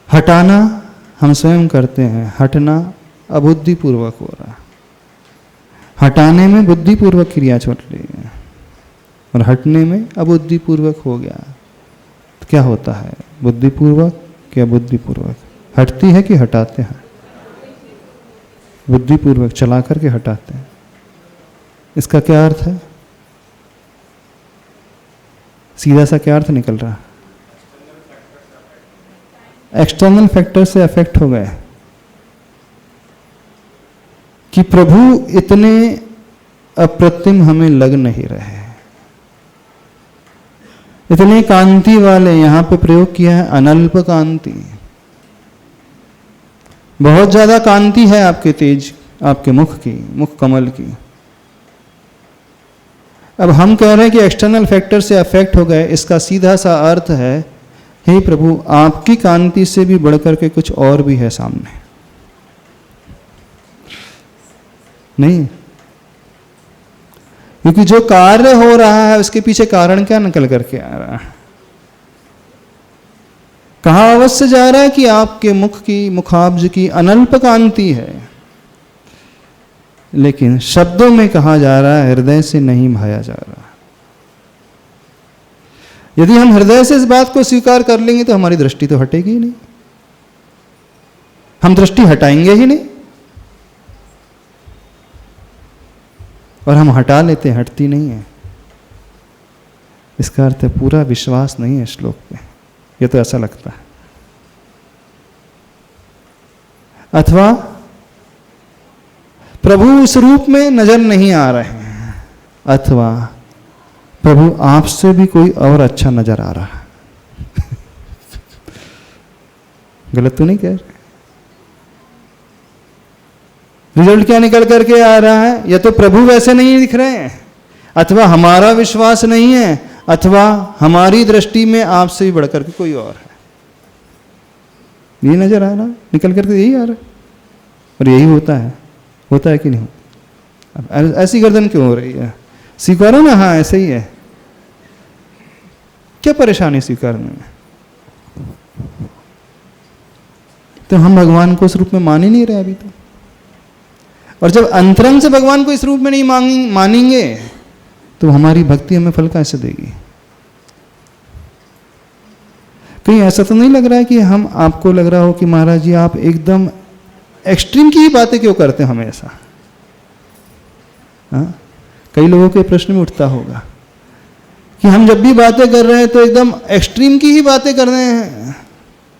हटाना हम स्वयं करते हैं, हटना अबुद्धिपूर्वक हो रहा है। हटाने में बुद्धिपूर्वक क्रिया छूट रही है और हटने में अबुद्धिपूर्वक हो गया। तो क्या होता है? बुद्धिपूर्वक या बुद्धिपूर्वक? हटती है कि हटाते हैं? बुद्धिपूर्वक चला करके हटाते हैं। इसका क्या अर्थ है? सीधा सा क्या अर्थ निकल रहा? एक्सटर्नल फैक्टर से अफेक्ट हो गए कि प्रभु इतने अप्रतिम हमें लग नहीं रहे, इतने कांति वाले। यहां पे प्रयोग किया है अनल्प कांति। बहुत ज्यादा कांति है आपके तेज, आपके मुख की, मुख कमल की। अब हम कह रहे हैं कि एक्सटर्नल फैक्टर से अफेक्ट हो गए। इसका सीधा सा अर्थ है, हे प्रभु आपकी कांति से भी बढ़कर के कुछ और भी है सामने। नहीं, क्योंकि जो कार्य हो रहा है उसके पीछे कारण क्या निकल करके आ रहा है? कहां अवश्य जा रहा है कि आपके मुख की, मुखाब्ज की अनल्प कांति है, लेकिन शब्दों में कहा जा रहा है, हृदय से नहीं भाया जा रहा। यदि हम हृदय से इस बात को स्वीकार कर लेंगे तो हमारी दृष्टि तो हटेगी ही नहीं, हम दृष्टि हटाएंगे ही नहीं। और हम हटा लेते हैं, हटती नहीं है। इसका अर्थ है पूरा विश्वास नहीं है श्लोक पे, ये तो ऐसा लगता है। अथवा प्रभु उस रूप में नजर नहीं आ रहे हैं, अथवा प्रभु आपसे भी कोई और अच्छा नजर आ रहा है। गलत तो नहीं कह रहे? रिजल्ट क्या निकल करके आ रहा है? या तो प्रभु वैसे नहीं दिख रहे हैं, अथवा हमारा विश्वास नहीं है, अथवा हमारी दृष्टि में आपसे भी बढ़कर के कोई और है। ये नजर आ रहा है, निकल करके यही आ रहा है। और यही होता है कि नहीं? अब ऐसी गर्दन क्यों हो रही है? स्वीकारो ना, हाँ ऐसे ही है। क्या परेशानी स्वीकारने में? तो हम भगवान को इस रूप में मान ही नहीं रहे अभी तो। और जब अंतरंग से भगवान को इस रूप में नहीं मानेंगे तो हमारी भक्ति हमें फल कैसे देगी? कहीं ऐसा तो नहीं लग रहा है कि हम, आपको लग रहा हो कि महाराज जी आप एकदम एक्सट्रीम की ही बातें क्यों करते हैं हमेशा? हाँ, कई लोगों के प्रश्न में उठता होगा कि हम जब भी बातें कर रहे हैं तो एकदम एक्सट्रीम की ही बातें कर रहे हैं,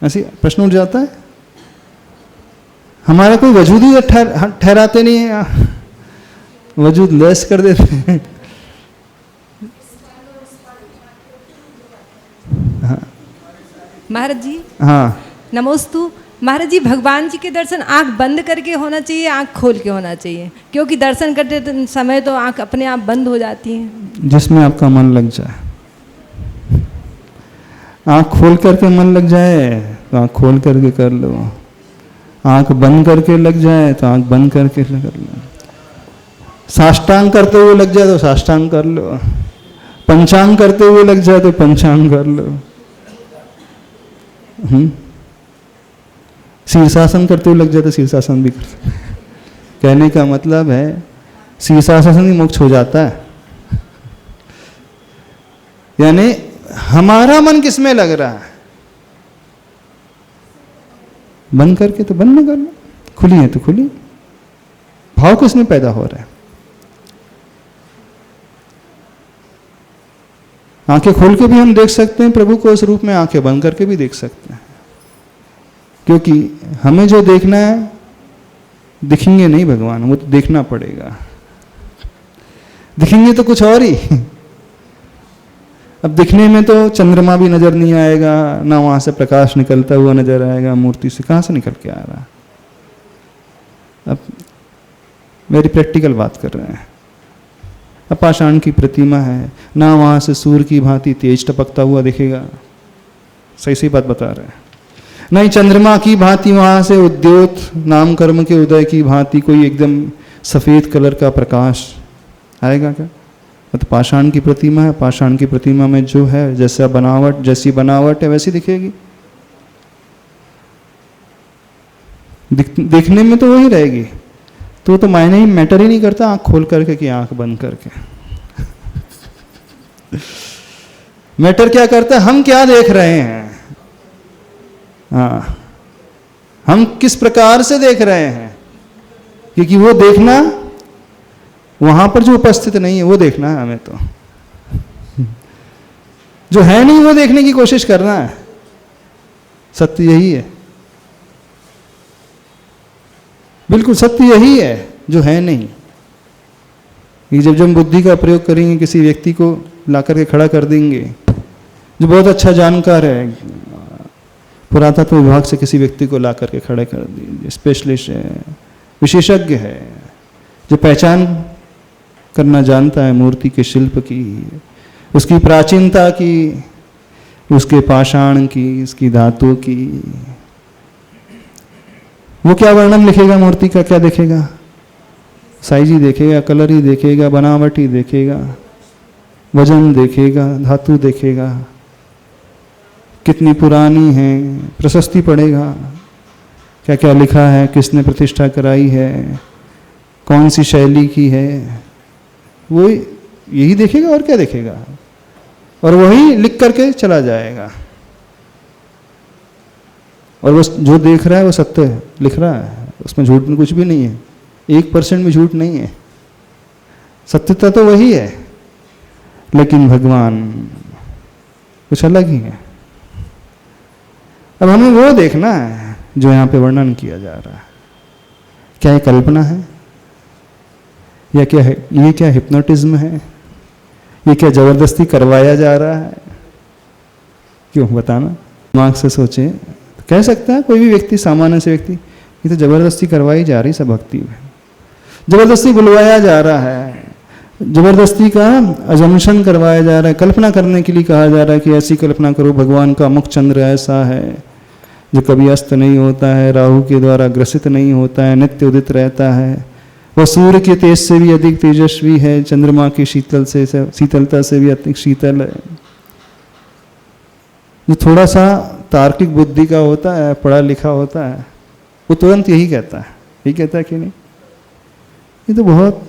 ऐसे प्रश्न उठ जाता है। हमारा कोई वजूद ही ठहराते नहीं है, वजूद लेस कर देते हैं। हाँ महाराज जी, हाँ नमोस्तु। महाराज जी, भगवान जी के दर्शन आंख बंद करके होना चाहिए, आंख खोल के होना चाहिए? क्योंकि दर्शन करते समय तो आंख अपने आप बंद हो जाती है। जिसमें आपका मन लग जाए। आंख खोल करके मन लग जाए तो आंख खोल करके कर लो, आंख बंद करके लग जाए तो आंख बंद करके कर लो, साष्टांग करते हुए लग जाए तो साष्टांग कर लो, पंचांग करते हुए लग जाए तो पंचांग कर लो, शीर्षासन करते हुए लग जाए तो शीर्षासन भी कर सकते। कहने का मतलब है शीर्षासन ही मोक्ष हो जाता है। यानी हमारा मन किसमें लग रहा है? बंद करके तो बंद न कर लो, खुली है तो खुली। भाव किसमें पैदा हो रहा है? आंखें खोल के भी हम देख सकते हैं प्रभु को इस रूप में, आंखें बंद करके भी देख सकते हैं। क्योंकि हमें जो देखना है, दिखेंगे नहीं भगवान, वो तो देखना पड़ेगा। दिखेंगे तो कुछ और ही। अब दिखने में तो चंद्रमा भी नजर नहीं आएगा, ना वहां से प्रकाश निकलता हुआ नजर आएगा, मूर्ति से कहां से निकल के आ रहा। अब वेरी प्रैक्टिकल बात कर रहे हैं। अब पाषाण की प्रतिमा है, ना वहां से सूर्य की भांति तेज टपकता हुआ दिखेगा, सही सही बात बता रहे हैं। नहीं चंद्रमा की भांति वहां से उद्योत नाम कर्म के उदय की भांति कोई एकदम सफेद कलर का प्रकाश आएगा क्या? तो पाषाण की प्रतिमा है, पाषाण की प्रतिमा में जो है जैसा बनावट, जैसी बनावट है वैसी दिखेगी। देखने में तो वही रहेगी, तो मायने ही मैटर ही नहीं करता आंख खोल करके कि आंख बंद करके। मैटर क्या करता है, हम क्या देख रहे हैं, हाँ, हम किस प्रकार से देख रहे हैं, क्योंकि वो देखना वहां पर जो उपस्थित नहीं है वो देखना है हमें, तो जो है नहीं वो देखने की कोशिश करना है। सत्य यही है, बिल्कुल सत्य यही है जो है नहीं। कि जब हम बुद्धि का प्रयोग करेंगे, किसी व्यक्ति को ला करके खड़ा कर देंगे जो बहुत अच्छा जानकार है, पुरातत्व विभाग से किसी व्यक्ति को ला करके खड़े कर दीजिए, स्पेशलिस्ट है, विशेषज्ञ है, जो पहचान करना जानता है मूर्ति के शिल्प की, उसकी प्राचीनता की, उसके पाषाण की, उसकी धातु की, वो क्या वर्णन लिखेगा मूर्ति का, क्या देखेगा, साइज ही देखेगा, कलर ही देखेगा, बनावट ही देखेगा, वजन देखेगा, धातु देखेगा, कितनी पुरानी है, प्रशस्ति पढ़ेगा, क्या क्या लिखा है, किसने प्रतिष्ठा कराई है, कौन सी शैली की है, वो यही देखेगा और क्या देखेगा, और वही लिख करके चला जाएगा। और वो जो देख रहा है वो सत्य लिख रहा है, उसमें झूठ में कुछ भी नहीं है, 1% भी झूठ नहीं है, सत्यता तो वही है, लेकिन भगवान कुछ अलग ही है। अब हमें वो देखना है जो यहाँ पे वर्णन किया जा रहा है। क्या ये कल्पना है, या क्या है, ये क्या हिप्नोटिज्म है, ये क्या जबरदस्ती करवाया जा रहा है, क्यों बताना, दिमाग से सोचें। कह सकता है कोई भी व्यक्ति, सामान्य से व्यक्ति, ये तो जबरदस्ती करवाई जा रही सब भक्ति में, जबरदस्ती बुलवाया जा रहा है, जबरदस्ती का अजम्पशन करवाया जा रहा है, कल्पना करने के लिए कहा जा रहा है कि ऐसी कल्पना करो भगवान का मुख चंद्र ऐसा है जो कभी अस्त नहीं होता है, राहु के द्वारा ग्रसित नहीं होता है, नित्य उदित रहता है, वह सूर्य के तेज से भी अधिक तेजस्वी है, चंद्रमा की शीतलता से भी अधिक शीतल है। जो थोड़ा सा तार्किक बुद्धि का होता है, पढ़ा लिखा होता है, वो तुरंत यही कहता है, यही कहता है कि नहीं, ये तो बहुत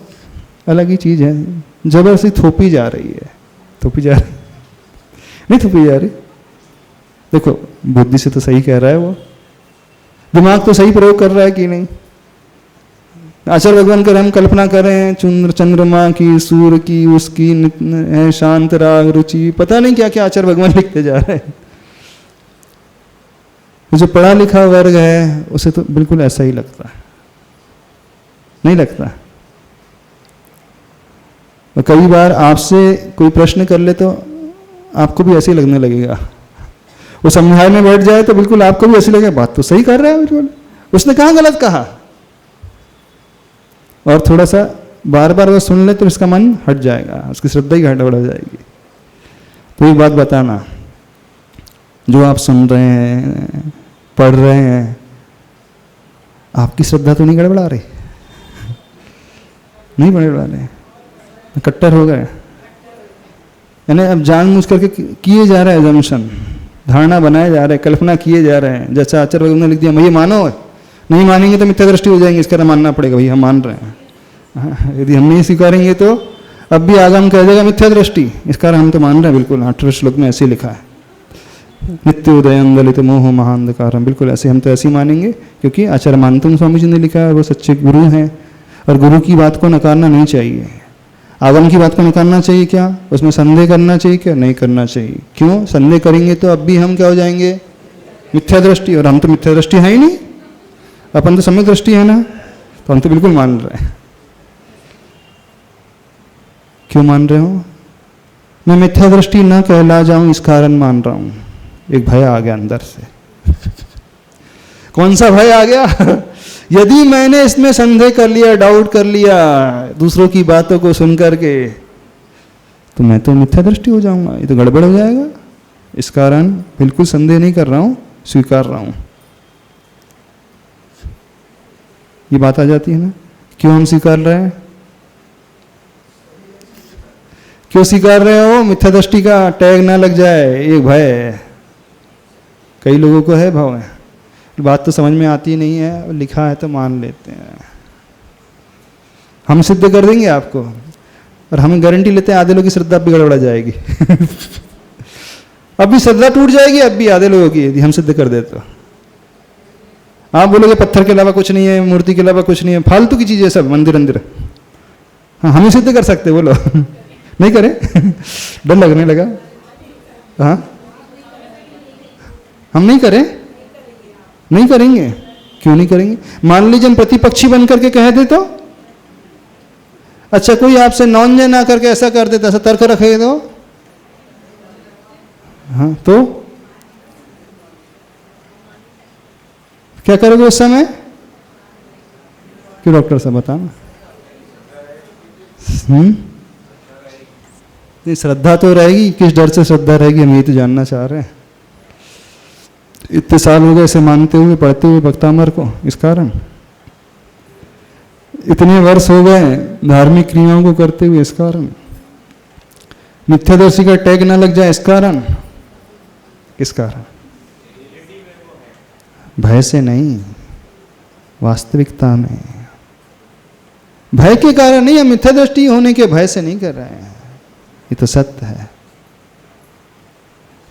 अलग ही चीज है, जबरदस्ती थोपी जा रही है, थोपी जा रही नहीं, थोपी जा रही। देखो बुद्धि से तो सही कह रहा है वो, दिमाग तो सही प्रयोग कर रहा है कि नहीं। आचार्य भगवान कर हम कल्पना कर रहे हैं चंद्रमा की, सूर्य की, उसकी है शांत राग रुचि, पता नहीं क्या क्या आचार्य भगवान लिखते जा रहे हैं। जो पढ़ा लिखा वर्ग है उसे तो बिल्कुल ऐसा ही लगता है, नहीं लगता। और कई बार आपसे कोई प्रश्न कर ले तो आपको भी ऐसे ही लगने लगेगा, वो समझाने में बैठ जाए तो बिल्कुल आपको भी ऐसे लगेगा बात तो सही कर रहा है बिल्कुल, उसने कहाँ गलत कहा। और थोड़ा सा बार बार वो सुन ले तो इसका मन हट जाएगा, उसकी श्रद्धा ही गड़बड़ हो जाएगी। तो एक बात बताना, जो आप सुन रहे हैं, पढ़ रहे हैं, आपकी श्रद्धा तो नहीं गड़बड़ा रही, नहीं गड़बड़ा रहे, कट्टर हो गए, यानी अब जानबूझ करके किए जा रहे हैं एजम्पशन, धारणा बनाए जा रहे हैं, कल्पना किए जा रहे हैं। जैसा आचार्य भगवान ने लिख दिया, ये मानो, नहीं मानेंगे तो मिथ्या दृष्टि हो जाएंगे, इसका मानना पड़ेगा, भाई हम मान रहे हैं। यदि हम नहीं स्वीकारेंगे तो अब भी आगम कह देगा मिथ्या दृष्टि, इस कारण हम तो मान रहे हैं बिल्कुल। 8वें श्लोक में ऐसे लिखा है, नित्य उदयं दलित मोह महांधकारम, बिल्कुल ऐसे हम तो ऐसे ही मानेंगे, क्योंकि आचार्य मानतम स्वामी जी ने लिखा है, वो सच्चे गुरु हैं, और गुरु की बात को नकारना नहीं चाहिए। आगम की बात को नकारना चाहिए क्या, उसमें संदेह करना चाहिए क्या, नहीं करना चाहिए। क्यों, संदेह करेंगे तो अब भी हम क्या हो जाएंगे, मिथ्या दृष्टि, और हम तो मिथ्या दृष्टि है ही नहीं, अपन तो सम्यक दृष्टि है ना, तो हम तो बिल्कुल मान रहे हैं। क्यों मान रहे हो, मैं मिथ्या दृष्टि न कहला जाऊं इस कारण मान रहा हूं। एक भय आ गया अंदर से। कौन सा भय आ गया, यदि मैंने इसमें संदेह कर लिया, डाउट कर लिया दूसरों की बातों को सुन करके, तो मैं तो मिथ्या दृष्टि हो जाऊंगा, ये तो गड़बड़ हो जाएगा। इस कारण बिल्कुल संदेह नहीं कर रहा हूं, स्वीकार रहा हूं। ये बात आ जाती है ना, क्यों हम स्वीकार रहे हैं, क्यों स्वीकार रहे हो, मिथ्या दृष्टि का टैग ना लग जाए, एक भय है। कई लोगों को है भाव है, बात तो समझ में आती नहीं है, लिखा है तो मान लेते हैं। हम सिद्ध कर देंगे आपको, और हम गारंटी लेते हैं आधे लोगों की श्रद्धा भी गड़बड़ा जाएगी। अब भी श्रद्धा टूट जाएगी, अब भी आधे लोगों की, यदि हम सिद्ध कर दे तो। आप बोलोगे पत्थर के अलावा कुछ नहीं है, मूर्ति के अलावा कुछ नहीं है, फालतू की चीजें सब, मंदिर अंदिर। हाँ, हम ही सिद्ध कर सकते, बोलो। नहीं करें? डर लगने लगा। हाँ, हम नहीं करें? नहीं करेंगे। क्यों नहीं करेंगे? मान लीजिए हम प्रतिपक्षी बन करके कह दे तो? अच्छा, कोई आपसे नॉन जे ना करके ऐसा कर देता, ऐसा तर्क रखे तो? हाँ, तो क्या करोगे उस समय? क्यों डॉक्टर साहब बताना? नहीं, श्रद्धा तो रहेगी। किस डर से श्रद्धा रहेगी, हम ये तो जानना चाह रहे हैं। इतने साल हो गए ऐसे मानते हुए, पढ़ते हुए भक्तामर को, इस कारण। इतने वर्ष हो गए धार्मिक क्रियाओं को करते हुए, इस कारण। मिथ्यादर्शी का टैग ना लग जाए, इस कारण। किस कारण? भय से नहीं, वास्तविकता में। भय के कारण नहीं, हम मिथ्यादृष्टि होने के भय से नहीं कर रहे हैं, ये तो सत्य है।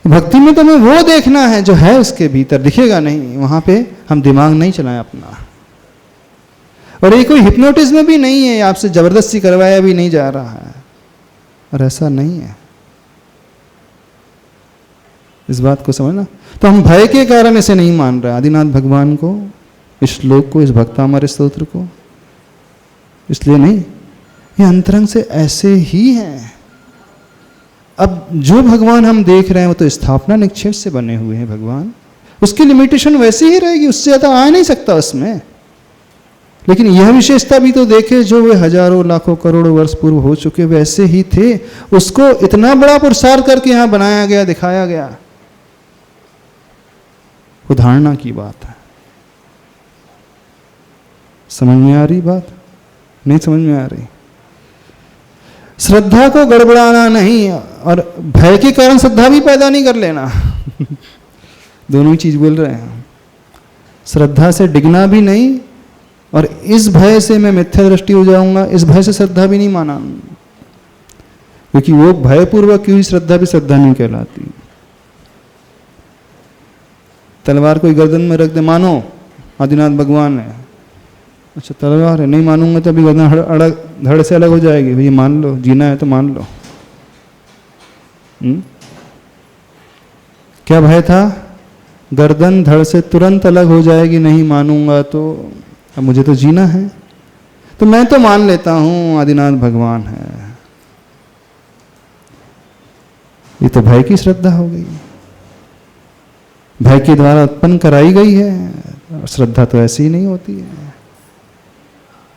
भक्ति में तो हमें वो देखना है जो है उसके भीतर, दिखेगा नहीं। वहां पे हम दिमाग नहीं चलाएं अपना। और ये कोई हिप्नोटिज्म भी नहीं है, आपसे जबरदस्ती करवाया भी नहीं जा रहा है, और ऐसा नहीं है। इस बात को समझना। तो हम भय के कारण इसे नहीं मान रहे, आदिनाथ भगवान को, इस श्लोक को, इस भक्तामर स्तोत्र को। इसलिए नहीं, ये अंतरंग से ऐसे ही हैं। अब जो भगवान हम देख रहे हैं वो तो स्थापना निक्षेप से बने हुए हैं भगवान, उसकी लिमिटेशन वैसी ही रहेगी, उससे ज़्यादा आ नहीं सकता उसमें। लेकिन यह विशेषता भी तो देखे, जो वे हजारों लाखों करोड़ों वर्ष पूर्व हो चुके वैसे ही थे, उसको इतना बड़ा पुरुषार्थ करके यहाँ बनाया गया, दिखाया गया। उदाहरणा की बात है। समझ में आ रही बात? नहीं समझ में आ रही? श्रद्धा को गड़बड़ाना नहीं, और भय के कारण श्रद्धा भी पैदा नहीं कर लेना। दोनों ही चीज बोल रहे हैं। श्रद्धा से डिगना भी नहीं, और इस भय से मैं मिथ्या दृष्टि हो जाऊंगा, इस भय से श्रद्धा भी नहीं माना। क्योंकि वो भयपूर्वक की हुई श्रद्धा भी श्रद्धा नहीं कहलाती। तलवार कोई गर्दन में रख दे, मानो आदिनाथ भगवान है, अच्छा तलवार है, नहीं मानूंगा तो अभी गर्दन धड़ से अलग हो जाएगी। भैया मान लो, जीना है तो मान लो। क्या भय था? गर्दन धड़ से तुरंत अलग हो जाएगी, नहीं मानूंगा तो। अब मुझे तो जीना है, तो मैं तो मान लेता हूं आदिनाथ भगवान है। ये तो भय की श्रद्धा हो गई, भय के द्वारा उत्पन्न कराई गई है। श्रद्धा तो ऐसी ही नहीं होती है।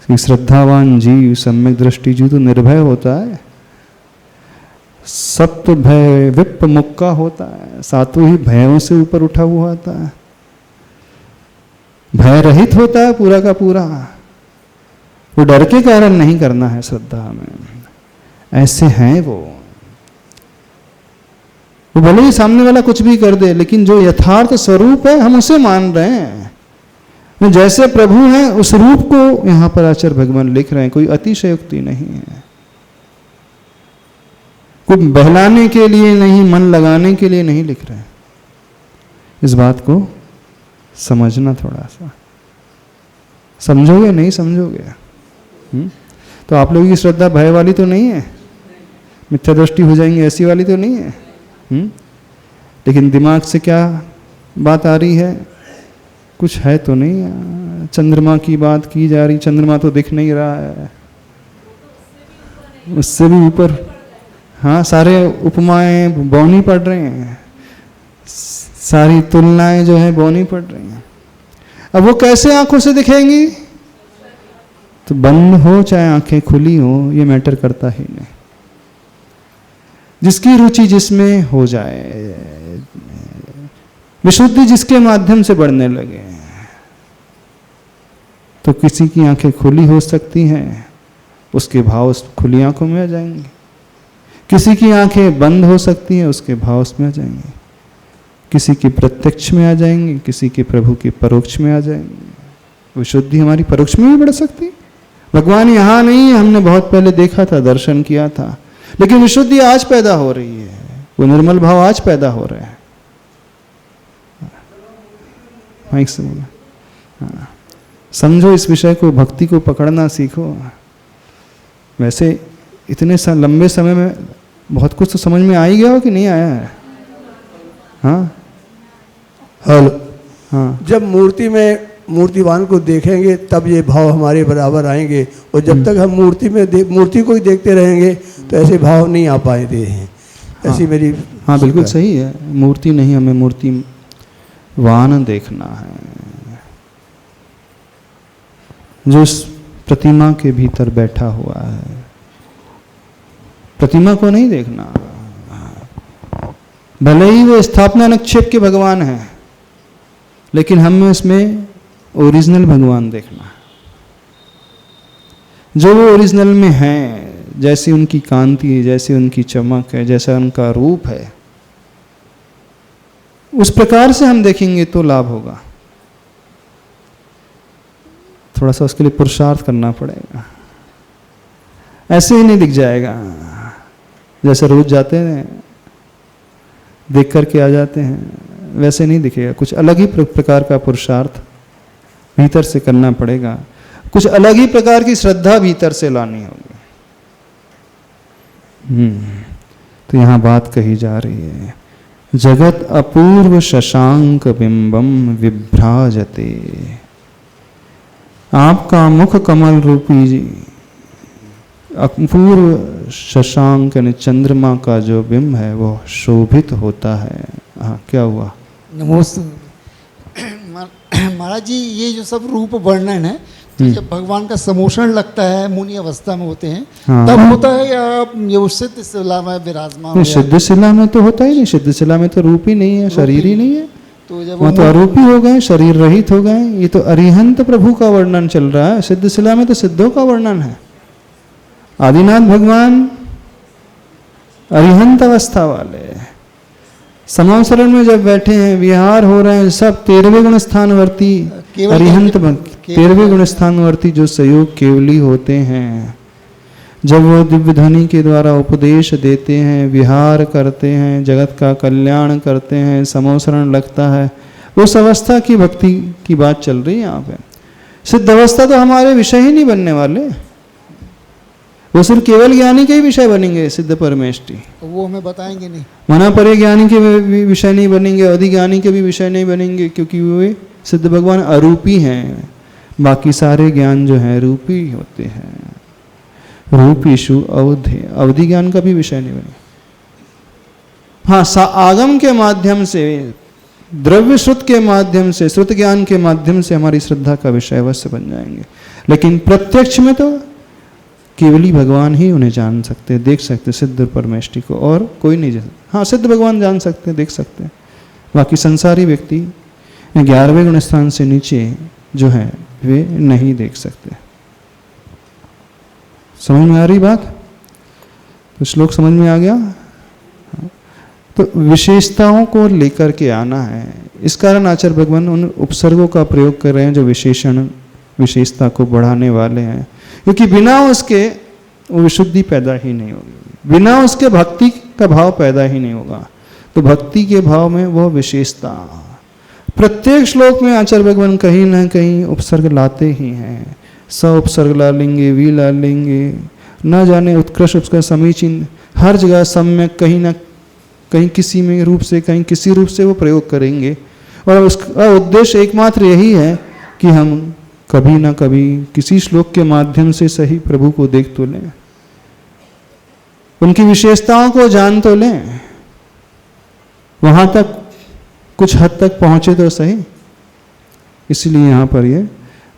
श्रद्धावान जीव, सम्यक दृष्टि जीव तो निर्भय होता है, सप्त भय विप मुक्का होता है, सातों ही भयों से ऊपर उठा हुआ होता है, भय रहित होता है पूरा का पूरा। वो डर के कारण नहीं करना है श्रद्धा में, ऐसे हैं वो भले ही सामने वाला कुछ भी कर दे, लेकिन जो यथार्थ स्वरूप है हम उसे मान रहे हैं। जैसे प्रभु हैं उस रूप को यहां पर आचार्य भगवान लिख रहे हैं, कोई अतिशयोक्ति नहीं है, कोई बहलाने के लिए नहीं, मन लगाने के लिए नहीं लिख रहे हैं। इस बात को समझना थोड़ा सा। समझोगे? नहीं समझोगे? तो आप लोगों की श्रद्धा भय वाली तो नहीं है, मिथ्या दृष्टि हो जाएंगे ऐसी वाली तो नहीं है। लेकिन दिमाग से क्या बात आ रही है? कुछ है तो नहीं। चंद्रमा की बात की जा रही, चंद्रमा तो दिख नहीं रहा है, उससे भी ऊपर। हाँ, सारे उपमाएं बौनी पड़ रहे हैं, सारी तुलनाएं जो है बौनी पड़ रही हैं। अब वो कैसे आंखों से दिखेंगी? तो बंद हो चाहे आंखें खुली हो, ये मैटर करता ही नहीं। जिसकी रुचि जिसमें हो जाए, विशुद्धि जिसके माध्यम से बढ़ने लगे, तो किसी की आंखें खुली हो सकती हैं, उसके भाव उस खुली आंखों में आ जाएंगे। किसी की आंखें बंद हो सकती हैं, उसके भाव उसमें आ जाएंगे। किसी की प्रत्यक्ष में आ जाएंगे, किसी के प्रभु के परोक्ष में आ जाएंगे। विशुद्धि हमारी परोक्ष में भी बढ़ सकती। भगवान यहाँ नहीं है, हमने बहुत पहले देखा था, दर्शन किया था, लेकिन विशुद्धि आज पैदा हो रही है। वो निर्मल भाव आज पैदा हो रहे हैं। माइक से बोला। हाँ। समझो इस विषय को, भक्ति को पकड़ना सीखो। वैसे इतने लंबे समय में बहुत कुछ तो समझ में आ ही गया हो कि नहीं आया है? हाँ हेलो। हाँ, जब मूर्ति में मूर्तिवान को देखेंगे तब ये भाव हमारे बराबर आएंगे, और जब तक हम मूर्ति को ही देखते रहेंगे तो ऐसे भाव नहीं आ पाते हैं। ऐसी मेरी। हाँ बिल्कुल सही है। मूर्ति नहीं, हमें मूर्तिवान देखना है, जो इस प्रतिमा के भीतर बैठा हुआ है। प्रतिमा को नहीं देखना, भले ही वो स्थापना अनुक्षेप के भगवान हैं, लेकिन हमें इसमें ओरिजिनल भगवान देखना है, जो वो ओरिजिनल में है, जैसी उनकी कांति है, जैसी उनकी चमक है, जैसा उनका रूप है, उस प्रकार से हम देखेंगे तो लाभ होगा। थोड़ा सा उसके लिए पुरुषार्थ करना पड़ेगा, ऐसे ही नहीं दिख जाएगा। जैसे रोज जाते हैं देख करके आ जाते हैं, वैसे नहीं दिखेगा। कुछ अलग ही प्रकार का पुरुषार्थ भीतर से करना पड़ेगा, कुछ अलग ही प्रकार की श्रद्धा भीतर से लानी होगी। तो यहां बात कही जा रही है, जगत अपूर्व शशांक बिंबम विभ्राजते। आपका मुख कमल रूपी जी अपूर्व शशांक यानी चंद्रमा का जो बिंब है वो शोभित होता है। हाँ, क्या हुआ? नमोस्तु। महाराज जी, ये जो सब रूप वर्णन है, तो जब भगवान का समोषण लगता है, मुनि अवस्था में होते हैं, हाँ। तब होता है या ये उस सिद्ध शिला में विराजमान? सिद्ध शिला में तो होता ही नहीं। सिद्ध शिला में तो रूप ही नहीं है, शरीर ही नहीं है। तो जब वहाँ तो अरूपी हो गए, शरीर रहित हो गए। ये तो अरिहंत प्रभु का वर्णन चल रहा है। सिद्ध शिला में तो सिद्धों का वर्णन है। आदिनाथ भगवान अरिहंत अवस्था वाले, समावसरण में जब बैठे हैं, विहार हो रहे हैं, सब 13वें गुण स्थानवर्ती अरिहंत, 13वें गुण स्थानवर्ती जो सहयोग केवली होते हैं। जब वो दिव्य ध्वनि के द्वारा उपदेश देते हैं, विहार करते हैं, जगत का कल्याण करते हैं, समावसरण लगता है, उस अवस्था की भक्ति की बात चल रही है यहाँ पे। सिद्ध अवस्था तो हमारे विषय ही नहीं बनने वाले, वो सिर्फ केवल ज्ञानी के ही विषय बनेंगे। सिद्ध परमेष्टि वो हमें बताएंगे नहीं, मना परे ज्ञानी के भी विषय नहीं बनेंगे, अधिज्ञानी के भी विषय नहीं बनेंगे, क्योंकि वे सिद्ध भगवान अरूपी हैं। बाकी सारे ज्ञान जो है रूपी होते हैं। रूपीशु अवधि, अवधि ज्ञान का भी विषय नहीं बनेगा। हाँ, आगम के माध्यम से, द्रव्य श्रुत के माध्यम से, श्रुत ज्ञान के माध्यम से हमारी श्रद्धा का विषय अवश्य बन जाएंगे। लेकिन प्रत्यक्ष में तो केवली भगवान ही उन्हें जान सकते, देख सकते, सिद्ध परमेष्टि को, और कोई नहीं जान। हाँ, सिद्ध भगवान जान सकते, देख सकते, बाकी संसारी व्यक्ति 11वें गुण स्थान से नीचे जो है वे नहीं देख सकते। समझ में आ रही बात? तो श्लोक समझ में आ गया? तो विशेषताओं को लेकर के आना है। इस कारण आचार्य भगवान उन उपसर्गों का प्रयोग कर रहे हैं जो विशेषण विशेषता को बढ़ाने वाले हैं, क्योंकि बिना उसके वो विशुद्धि पैदा ही नहीं होगी, बिना उसके भक्ति का भाव पैदा ही नहीं होगा। तो भक्ति के भाव में वो विशेषता प्रत्येक श्लोक में आचार्य भगवान कहीं ना कहीं उपसर्ग लाते ही हैं। स उपसर्ग ला लेंगे, वी ला लेंगे, न जाने उत्कृष्ट उसका समीचीन, हर जगह सम्यक, कहीं ना कहीं किसी में रूप से, कहीं किसी रूप से वो प्रयोग करेंगे। और उसका उद्देश्य एकमात्र यही है कि हम कभी ना कभी किसी श्लोक के माध्यम से सही प्रभु को देख तो लें, उनकी विशेषताओं को जान तो लें, वहां तक कुछ हद तक पहुंचे तो सही। इसलिए यहां पर यह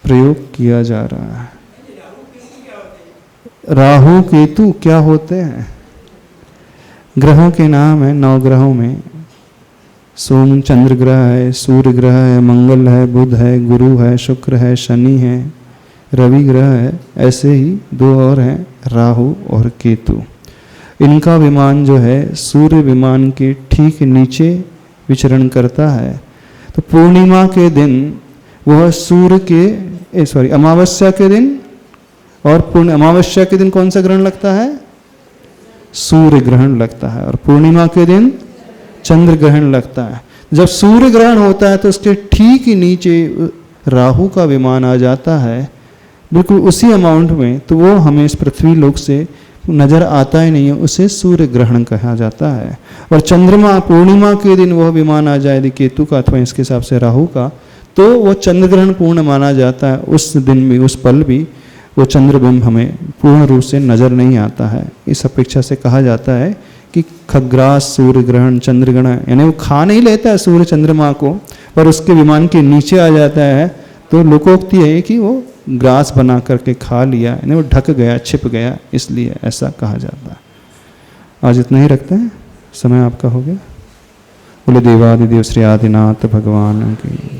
प्रयोग किया जा रहा है। राहु केतु क्या होते हैं? ग्रहों के नाम है। 9 ग्रहों में सोम चंद्र ग्रह है, सूर्य ग्रह है, मंगल है, बुध है, गुरु है, शुक्र है, शनि है, रवि ग्रह है। ऐसे ही 2 और हैं, राहु और केतु। इनका विमान जो है सूर्य विमान के ठीक नीचे विचरण करता है। तो पूर्णिमा के दिन वह सूर्य के अमावस्या के दिन, और पूर्ण अमावस्या के दिन कौन सा ग्रहण लगता है? सूर्य ग्रहण लगता है और पूर्णिमा के दिन चंद्र ग्रहण लगता है। जब सूर्य ग्रहण होता है तो उसके ठीक ही नीचे राहु का विमान आ जाता है बिल्कुल उसी अमाउंट में, तो वो हमें इस पृथ्वी लोक से नजर आता ही नहीं है, उसे सूर्य ग्रहण कहा जाता है। और चंद्रमा पूर्णिमा के दिन वह विमान आ जाए यदि केतु का अथवा इसके हिसाब से राहु का, तो वह चंद्र ग्रहण पूर्ण माना जाता है। उस दिन भी, उस पल भी वो चंद्रबिंब हमें पूर्ण रूप से नजर नहीं आता है। इस अपेक्षा से कहा जाता है कि खग्रास सूर्य ग्रहण चंद्र ग्रहण, यानी वो खा नहीं लेता है सूर्य चंद्रमा को, पर उसके विमान के नीचे आ जाता है, तो लोकोक्ति है कि वो ग्रास बना करके खा लिया, यानी वो ढक गया, छिप गया, इसलिए ऐसा कहा जाता है। आज इतना ही रखते हैं, समय आपका हो गया। बोले देवादिदेव श्री आदिनाथ भगवान की।